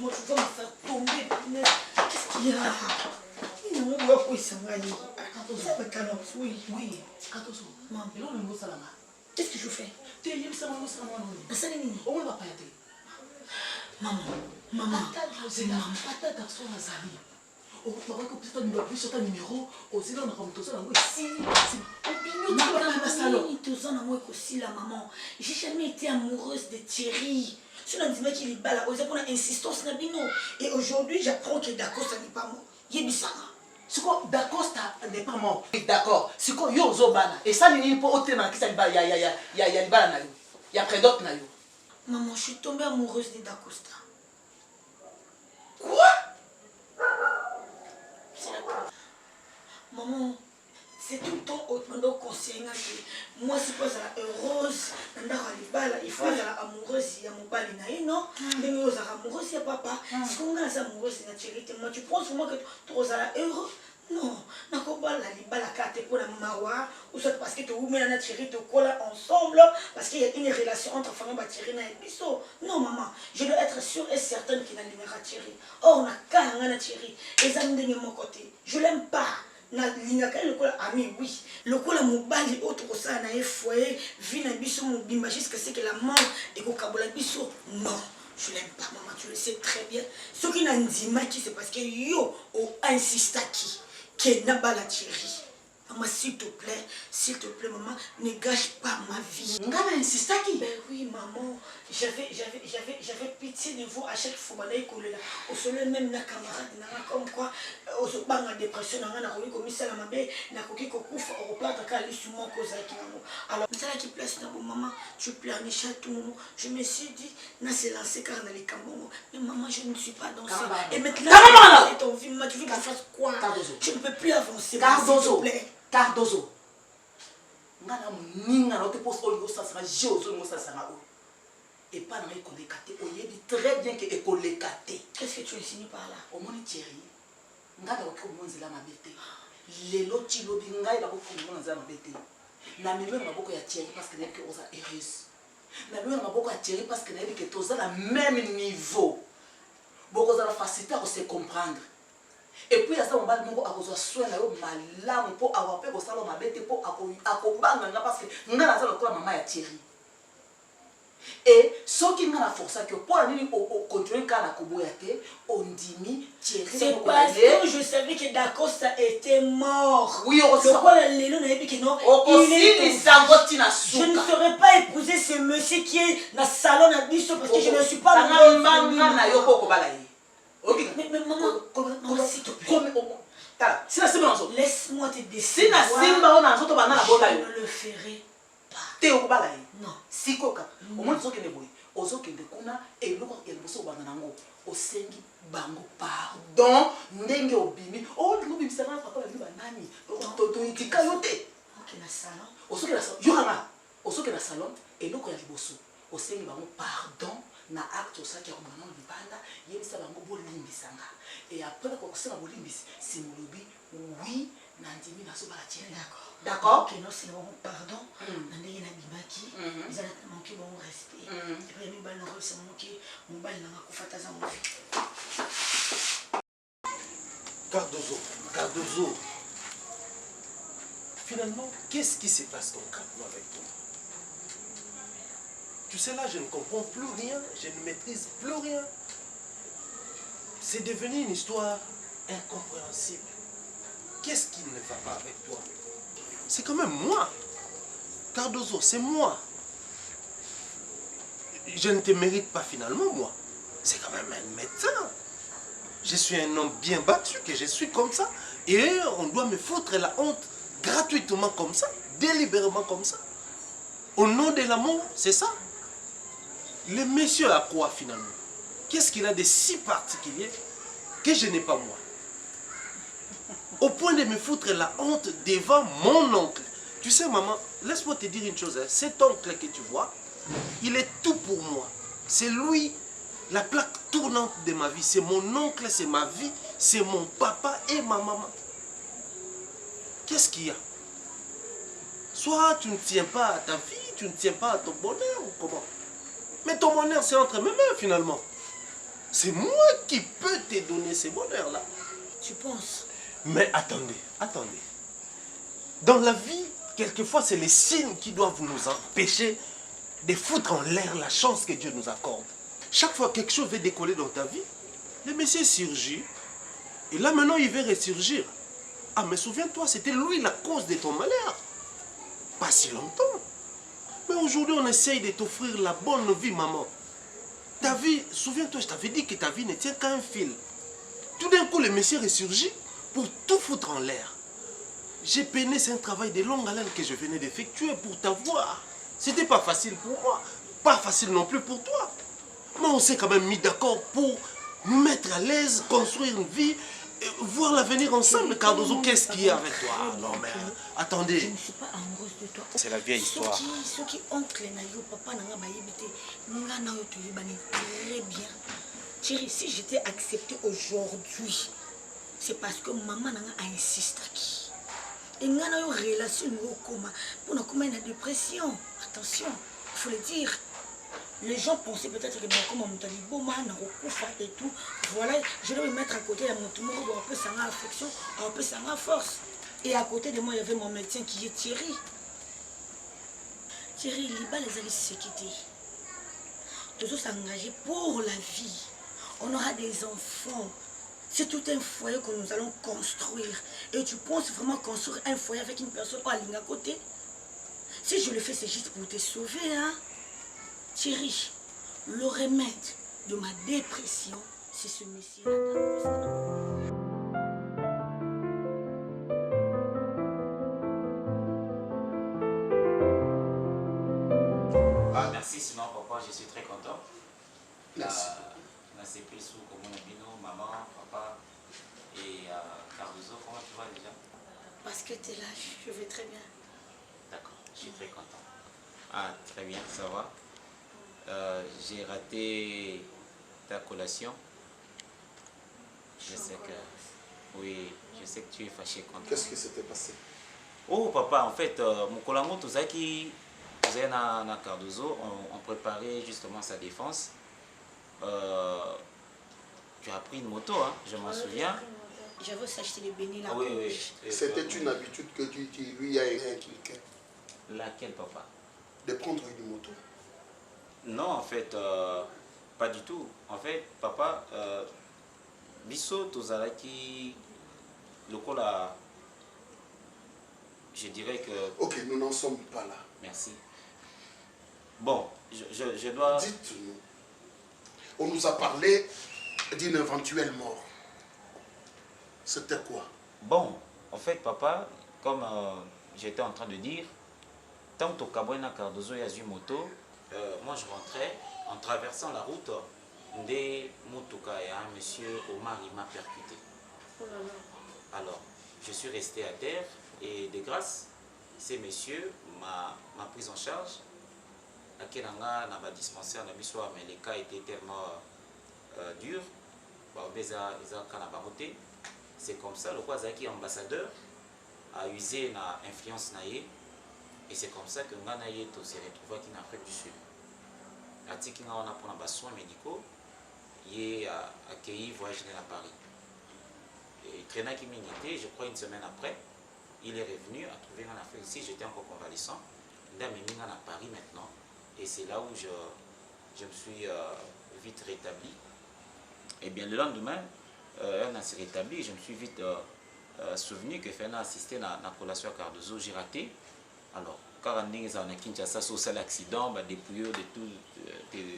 Moi, je dois me faire tomber. Qu'est-ce qu'il y a? Il ne me voit pas, il s'en va. Ça va calmer. Oui.
Oui. Cardozo.
Maman.
Mais on est salama.
Qu'est-ce que je fais?
Tu es ça mon salama.
Ça n'est ni.
On va pas y aller.
Maman.
C'est là. Pas ta garçon Azali. Oh, papa, que peut-être tu m'as sur ton numéro. Oh, c'est là on a comme tout ça. Ici.
Maman, j'ai jamais été amoureuse de Thierry. Je ne dis pas qu'il est bas on a insistance. Et aujourd'hui, j'apprends que Dacosta n'est pas mort. Yébissana.
C'est quoi Dacosta n'est pas mort. D'accord. C'est quoi Yozo Bana. Et ça, il faut ôter dans qui ça y a le bal. Il y a près d'autres.
Maman, je suis tombée amoureuse de Dacosta.
Quoi?
Maman, c'est tout le temps au conseil que moi, c'est pas heureuse. Il faut être amoureuse, il y a mon bal, non? Mais nous sommes amoureuses, il y a papa. Si on est amoureuse, moi, tu penses moi que tu es heureux? Non, je ne peux pas la carte pour la mawa, ou soit parce que tu mets la Thierry, tu colles ensemble, parce qu'il y a une relation entre famille et Thierry et Bisso. Non, maman, je dois être sûre et certaine qu'il n'a pas Thierry. Or, on a qu'un Thierry, et ça me donne mon côté. Je ne l'aime pas. Ami, oui. Le coup, la mobile, autre ça, na foyer, vie na biso, mobimba, jusqu'à ce que la mort et qu'au kabola biso. Non, je l'aime pas, maman, tu le sais très bien. Ce qui n'a dit c'est parce que yo, insiste à qui n'a pas la Thierry.
Maman, s'il te plaît, maman, ne gâche pas ma vie.
Ngana insista qui?
Ben oui, maman, j'avais pitié de vous à chaque fois. Au seul même na camarade, comme quoi, au se bang en dépression, on a commis ça la mabe, na koki kokouf, au plat de cali sur mon cause avec maman. Alors, ça qui place dans maman, tu pleurnichais tout le monde. Je me suis dit, na c'est lancé car on a les cambons. Mais maman, je ne suis pas dansée. Et maintenant, tu veux que je fasse quoi? Je ne peux plus avancer.
Cardozo, Cardozo. Ngana mninga na te pose oligo ça sera Jésus mo ça sera o. Et pas dans écolekate, o yebi très bien que écolekate.
Qu'est-ce que tu insinues par là?
Au moni Thierry. Ngana ko monzela mabete. Lelo chilobi ngai la ko monzela mabete. Na melo na maboko ya Thierry parce que n'est que oza heureuse. Na melo na maboko ya Thierry parce que n'est que toza la même niveau. Beaucoup za la facilité à se comprendre. Et puis, il y a ça, on va dire que soin malamu pour avoir peur de ça, on va mettre pour accompagner parce que nous avons le maman à Thierry. Et ce qui nous a forcé que pour aller continuer à la Koboyate, on dit Thierry.
C'est parce que je savais que Dacosta était mort.
Oui, on sait.
Je ne saurais pas épouser ce monsieur qui est dans le salon à Bisso parce que je ne suis pas mais maman, s'il te plaît. Laisse-moi te décider. Je ne le ferai pas. Non.
Si au moins ce que ne voulez, aux autres qui ne connaissent et le corps et le bosso banango, au sengi bango pardon, n'engue obimi, oh le bimi ça va pas la vie banani, toto itika yote.
Ok la salon.
Au ce que la salon, yorama, au ce que la salon et le corps et le bosso, au sengi bango pardon. Na acte ça qui a comme nom de banda, il y a ça bango bolimbi sanga. Et après quand ça va bolimbi, c'est molobi oui, nandimi na so balatie.
D'accord.
D'accord.
Ok non c'est bon pardon. Nandé na bimaki, ils ont manqué bon respect. Et puis mi bal na rôle c'est manqué, mon bal na kufata za mon vie.
Cardozo. Finalement, qu'est-ce qui se passe concrètement avec toi? Tu sais, là, je ne comprends plus rien, je ne maîtrise plus rien. C'est devenu une histoire incompréhensible. Qu'est-ce qui ne va pas avec toi? C'est quand même moi. Cardozo, c'est moi. Je ne te mérite pas finalement, moi. C'est quand même un médecin. Je suis un homme bien battu, que je suis comme ça. Et on doit me foutre la honte gratuitement comme ça, délibérément comme ça. Au nom de l'amour, c'est ça. Le monsieur a quoi finalement? Qu'est-ce qu'il a de si particulier que je n'ai pas moi? Au point de me foutre la honte devant mon oncle. Tu sais maman, laisse-moi te dire une chose. Hein. Cet oncle que tu vois, il est tout pour moi. C'est lui, la plaque tournante de ma vie. C'est mon oncle, c'est ma vie, c'est mon papa et ma maman. Qu'est-ce qu'il y a? Soit tu ne tiens pas à ta vie, tu ne tiens pas à ton bonheur ou comment? Mais ton bonheur, c'est entre mes mains, finalement. C'est moi qui peux te donner ce bonheur-là.
Tu penses?
Mais attendez. Dans la vie, quelquefois, c'est les signes qui doivent nous empêcher de foutre en l'air la chance que Dieu nous accorde. Chaque fois que quelque chose veut décoller dans ta vie, le Messie surgit. Et là, maintenant, il veut ressurgir. Ah, mais souviens-toi, c'était lui la cause de ton malheur. Pas si longtemps. Mais aujourd'hui, on essaye de t'offrir la bonne vie, maman. Ta vie, souviens-toi, je t'avais dit que ta vie ne tient qu'à un fil. Tout d'un coup, le Messie ressurgit pour tout foutre en l'air. J'ai peiné, c'est un travail de longue haleine que je venais d'effectuer pour t'avoir. C'était pas facile pour moi, pas facile non plus pour toi. Mais on s'est quand même mis d'accord pour nous mettre à l'aise, construire une vie, voir l'avenir ensemble. Cardozo, qu'est-ce qu'il y a avec toi? Non mais attendez.
Je ne suis pas amoureuse de toi.
C'est la vieille histoire.
Ce qui oncle na yo papa nanga ba yebite nga na yo tuyebani très bien. Chérie, si j'étais acceptée aujourd'hui, c'est parce que maman nanga a insisté qui. Et nga na yo relation ngo koma pour na koma na dépression. Attention, il faut le dire. Les gens pensaient peut-être que comme on t'a dit bon man et tout. Voilà, je vais me mettre à côté de mon tumeur, un peu sans affection, un peu sans force. Et à côté de moi, il y avait mon médecin qui est Thierry. Thierry, il va les aller se quitter. Tous s'engager pour la vie. On aura des enfants. C'est tout un foyer que nous allons construire. Et tu penses vraiment construire un foyer avec une personne à ligne à côté? Si je le fais, c'est juste pour te sauver, hein? Thierry, le remède de ma dépression, c'est ce monsieur-là.
Merci, sinon papa, je suis très content.
Merci.
C'est plus sous comme mon maman, papa et Cardozo, comment tu vas déjà?
Parce que tu es là, je vais très bien.
D'accord, je suis très content. Ah, très bien, ça va. J'ai raté ta collation. Je sais que... Oui, je sais que tu es fâché contre moi.
Qu'est-ce qui s'était passé?
Oh papa, en fait, mon collamo, tout ça qui... na Cardozo, on préparait justement sa défense. Tu as pris une moto, hein, je m'en souviens.
J'avais s'acheter les bénis là.
Oui, oui.
C'était une habitude que tu lui as inculquée.
Laquelle, papa?
De prendre une moto.
Non, en fait, pas du tout. En fait, papa, biso tozalaki lokola, je dirais que...
Ok, nous n'en sommes pas là.
Merci. Bon, je dois...
Dites-nous, on nous a parlé d'une éventuelle mort. C'était quoi?
Bon, en fait, papa, comme j'étais en train de dire, tant que Kabouena Cardozo y a une moto, moi je rentrais en traversant la route des Moutouka et un monsieur Omar il m'a percuté.
Oh là là.
Alors, je suis resté à terre et de grâce, ces messieurs m'a pris en charge. À Kenanga, dans ma dispensaire, mais les cas étaient tellement durs. C'est comme ça, le roi Zaki, ambassadeur, a usé l'influence naïe. Et c'est comme ça que Nganaye s'est retrouvé en Afrique du Sud. Atiki on a pour les soins médicaux, il a accueilli voyage à Paris. Et traîna qui m'inité, je crois une semaine après, il est revenu à trouver en Afrique ici, j'étais encore convalescent. Il a mis à Paris maintenant. Et c'est là où je me suis vite rétabli. Et bien le lendemain, on s'est rétabli, je me suis vite souvenu que Fena a assisté à la collation à Cardozo, j'ai raté. Alors, quand on est à Kinshasa, sur l'accident, dépouillé de tout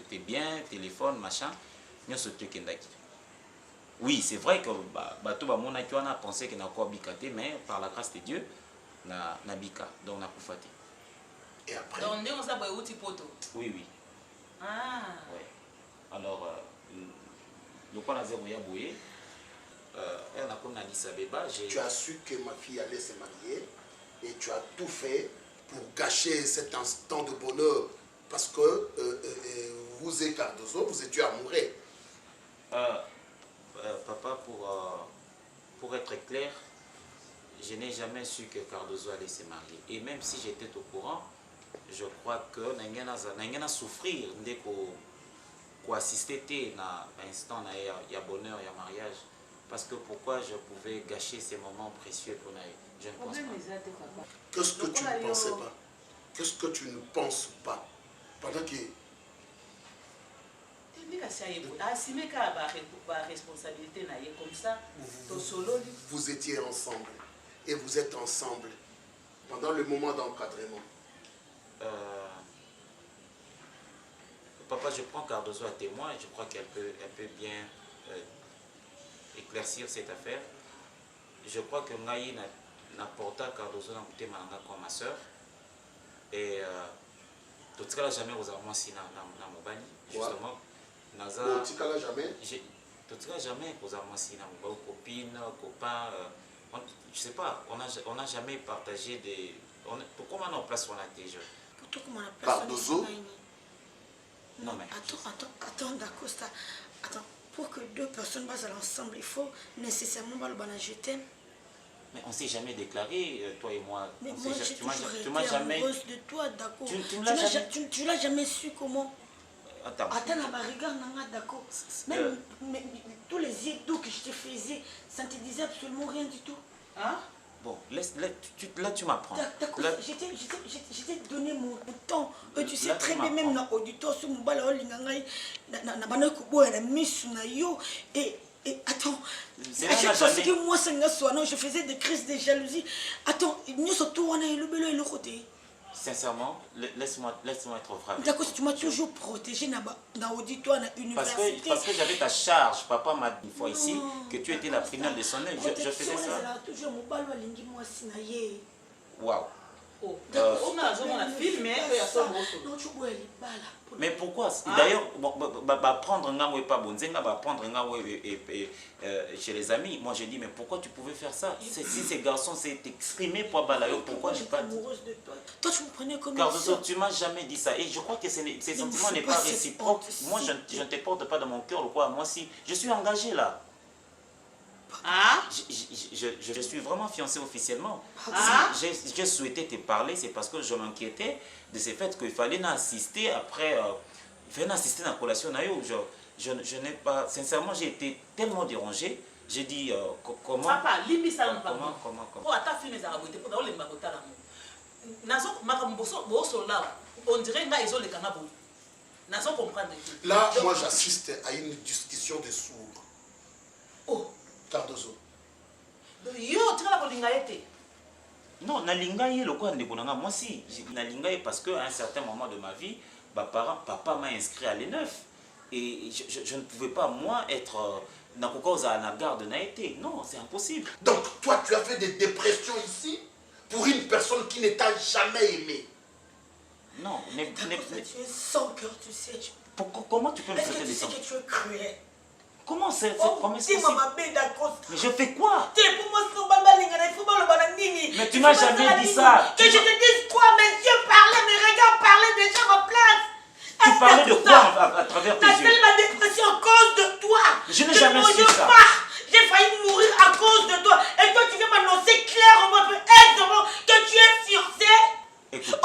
tes biens, téléphone, machin, nous sommes tous Kendaki. Oui, c'est vrai que tout le monde a pensé qu'il n'a pas bicate, mais par la grâce de Dieu, na bika, donc on a poufaté.
Et après?
Donc, on a outil poto.
Oui, oui.
Ah.
Oui. Alors, le point à zéro yaboué,
tu as su que ma fille allait se marier et tu as tout fait pour gâcher cet instant de bonheur parce que vous et Cardozo, vous étiez amoureux.
Papa, pour être clair, je n'ai jamais su que Cardozo allait se marier. Et même si j'étais au courant, je crois que nous allons souffrir dès qu'on assistait à l'instant, il y a bonheur, il y a mariage. Parce que pourquoi je pouvais gâcher ces moments précieux pour nous? Je ne pense pas.
Qu'est-ce que tu ne pensais pas? Qu'est-ce que tu ne penses pas? Pendant que... Vous étiez ensemble et vous êtes ensemble pendant le moment d'encadrement.
Papa, je prends Cardozo à témoin et je crois qu'elle peut bien éclaircir cette affaire. Je crois que Ngaï n'a porté Cardozo dans le Malanga comme ma soeur. Et tout ce cas jamais aux armes si dans Mobani. Justement,
Naza. Tout ce cas jamais.
Tout ce cas jamais aux armes si dans Mobani, copines, copains. Je sais pas, on n'a jamais partagé des. Pourquoi on a en place on a déjà?
Cardozo.
Non mais.
Attends, Dacosta. Attends. Pour que deux personnes basent ensemble, il faut nécessairement le banage je t'aime.
Mais on ne s'est jamais déclaré, toi et moi.
Mais moi, j'ai toujours été
jamais...
amoureuse de toi, d'accord. Tu l'as jamais su comment?
Attends,
regarde, d'accord. Même tous les yeux que je te faisais, ça ne te disait absolument rien du tout.
Hein?
Bon, là tu m'apprends.
D'accord, j'ai donné mon temps. Tu sais très bien, même dans l'auditoire, sur mon bal, et Et attends,
C'est
à
là,
chaque fois
jamais-
que moi, je faisais des crises de jalousie. Attends, nous sommes tous en le bel et le côté.
Sincèrement, laisse-moi être vrai.
D'accord, tu m'as toujours protégé dans l'auditoire, dans l'université.
Parce que j'avais ta charge. Papa m'a dit une fois ici que tu étais la première de son œil. Je faisais ça.
Toujours mon bal, moi, sinaye.
Waouh.
Oh, on a un film, mais il y a ça.
Non, tu vois, les balles.
Mais pourquoi? D'ailleurs, prendre un gars pas bon, prendre un gars chez les amis. Moi, j'ai dit, mais pourquoi tu pouvais faire ça? Si ces garçons s'est exprimé pour Balayo, pourquoi j'ai pas dit?
Amoureuse de toi. Toi, tu me prenais comme
Cardozo, tu m'as jamais dit ça. Et je crois que ces sentiments n'est pas réciproque. Moi, je ne te porte pas dans mon cœur ou quoi. Moi, si, je suis engagé là.
Ah?
Je suis vraiment fiancé officiellement.
Ah?
Si j'ai souhaité te parler, c'est parce que je m'inquiétais de ce fait qu'il fallait assister après. Il fallait assister à la collation. Je n'ai pas. Sincèrement, j'ai été tellement dérangé. J'ai dit comment.
Papa, limbi ça
comment.
Oh, à ta fille, les arabes, pour d'avoir les magotas là. Nazo, on dirait qu'ils ont les canabos. Nazo comprendre.
Là, moi, j'assiste à une discussion de sourds.
Oh.
Cardozo.
Yo, tu vas la lingaete.
Non, nalingaye le quoi ndekona moi si nalingaye parce que à un certain moment de ma vie, papa m'a inscrit à l'E9 et je ne pouvais pas moi être dans la garde naïté. Non, c'est impossible.
Donc toi tu as fait des dépressions ici pour une personne qui ne t'a jamais aimé.
Non,
tu es sans cœur, tu sais.
Comment tu peux me traiter de ça?
Est-ce que tu sais que tu es cruel?
Comment c'est
possible?
Mais je fais quoi?
Mais
tu m'as jamais dit ça.
Que je te dise quoi? Mes yeux parlaient, mes regards parlaient déjà en place.
Tu parlais de quoi à travers tes yeux?
J'ai ma dépression à cause de toi.
Je n'ai jamais su ça.
J'ai failli mourir à cause de toi. Et toi, tu viens m'annoncer clairement que tu es fiancé.
Écoute,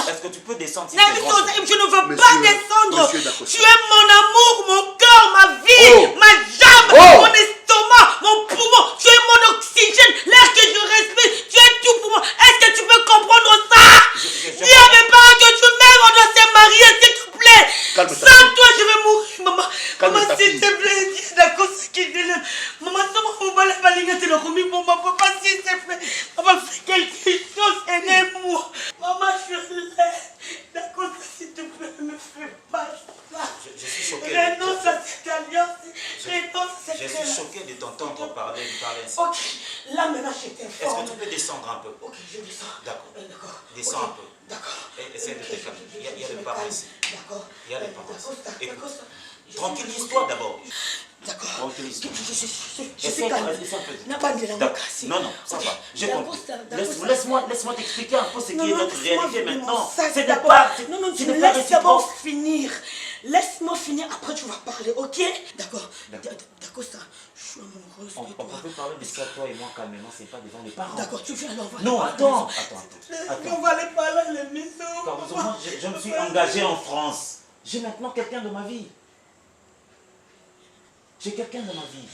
est-ce que tu peux descendre si
je ne veux pas descendre. Tu es mon amour, mon cœur, ma vie, ma jambe, mon estomac, mon poumon. Tu es mon oxygène, l'air que je respire. Tu es tout pour moi. Est-ce que tu peux comprendre ça? Dis à mes parents que tu m'aimes, on doit se marier, s'il te plaît. Sans toi, je vais mourir, maman. Maman, s'il te plaît, dis d'accord, ce qui est là. Maman, ça m'a fait mal à la ligne, tu l'as remis pour ma papa, s'il te plaît. Maman, fais quelque chose, aidez-moi. Maman, je suis là. D'accord, s'il te plaît, ne me fais pas ça.
Je suis choqué.
Renonce à cette alliance. Renonce à cette
alliance. Je suis choqué de t'entendre parler ainsi.
Ok, là maintenant, je t'informe.
Est-ce que tu peux descendre un peu?
Ok, je descends.
D'accord. Descends un peu.
D'accord.
Essaye de te calmer. Il y a des parents ici.
D'accord.
Il y a des parents ici.
D'accord.
Tranquillise-toi d'abord.
D'accord.
Tranquillise-toi.
Je suis calme.
Non, ça va. Je comprends. Laisse-moi t'expliquer un peu ce qui est notre réalité maintenant. C'est de pas.
Non, tu me laisses d'abord finir. Laisse-moi finir, après tu vas parler, ok? D'accord. D'accord, ça. Je suis amoureuse de toi.
On peut parler de ça, toi et moi, calmement, c'est pas devant les parents.
D'accord, tu viens alors.
Non, attends.
On va aller parler à la maison.
Moi, je me suis engagé en France. J'ai maintenant quelqu'un de ma vie. J'ai quelqu'un de ma vie.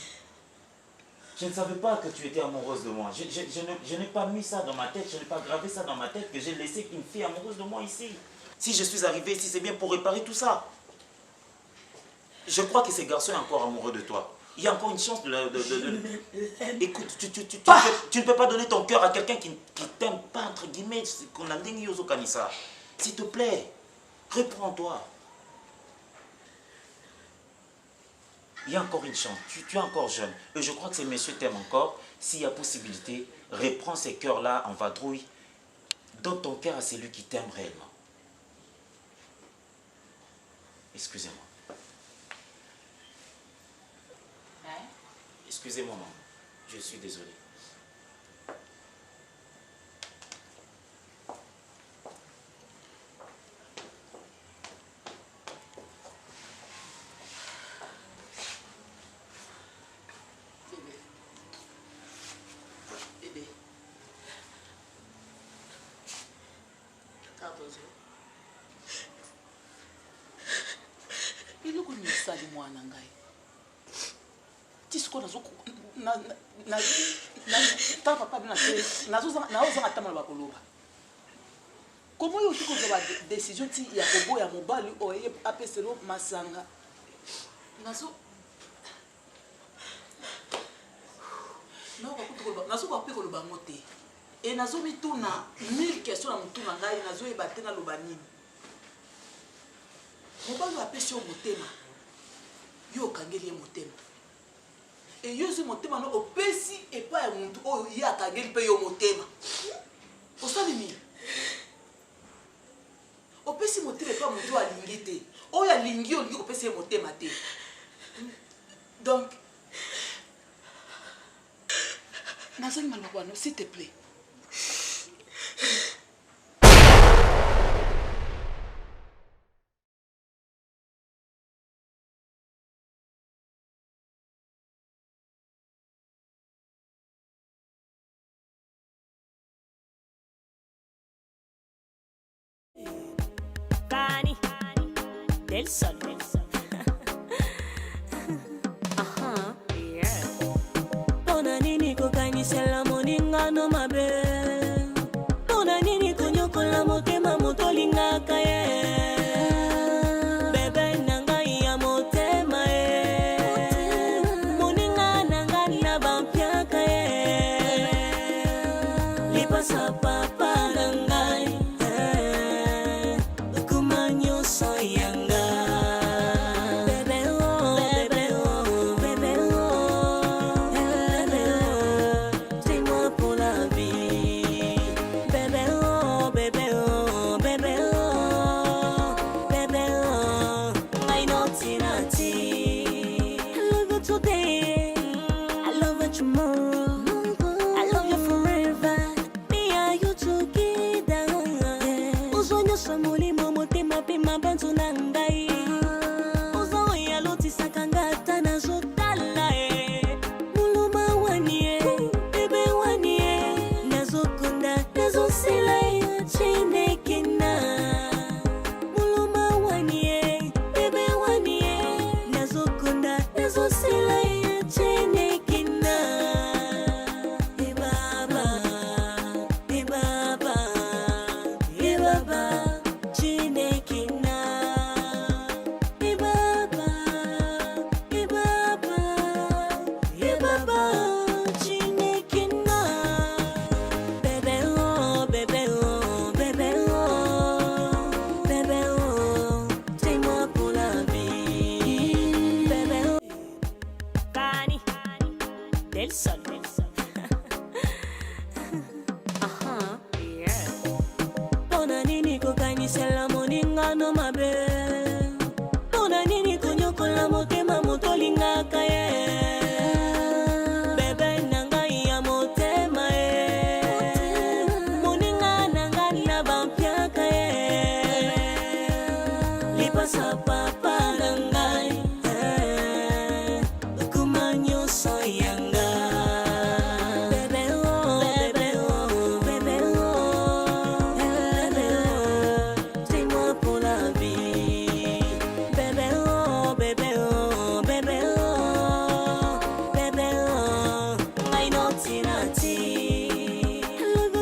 Je ne savais pas que tu étais amoureuse de moi. Je n'ai pas mis ça dans ma tête, je n'ai pas gravé ça dans ma tête, que j'ai laissé une fille amoureuse de moi ici. Si je suis arrivé ici, c'est bien pour réparer tout ça. Je crois que ces garçons sont encore amoureux de toi. Il y a encore une chance Écoute, tu ne peux pas donner ton cœur à quelqu'un qui t'aime pas, entre guillemets, qu'on a dit Yozo Kanissa. S'il te plaît, reprends-toi. Il y a encore une chance, tu es encore jeune. Et je crois que ces messieurs t'aiment encore. S'il y a possibilité, reprends ces cœurs-là en vadrouille. Donne ton cœur à celui qui t'aime réellement. Excusez-moi. Excusez-moi, maman. Je suis désolé.
eloko nini esali mwana ngai ti sikoyo ta papa nazozanga tama na bakoloba komo oyo oki kozwa badécision ti ya koboya mobali oyo apeselo masanga nazokoka mpe koloba ngo te e nazomituna 1000 question na motuna ngai nazoyeba te naloba nini mobali oyo apesi yo motema yo okangeli ye motema e yo ozwi motema no opesi epai ya motu oyo ye akangeli mpe yo motema osali nini opesi motema epai ya motu oyo alingi te oyo alingi olingi kopesa ye motema te donc nazongi maloba wana s'il te plaît
Cani del sol. Pona nini kokanyisela moninga no mabe. Pona nini konyokola motema motolingaka ye. Bebe nanga ya motema ye. Moninga nanga na bampiaka ye. Lipasa papa nangai.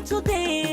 Today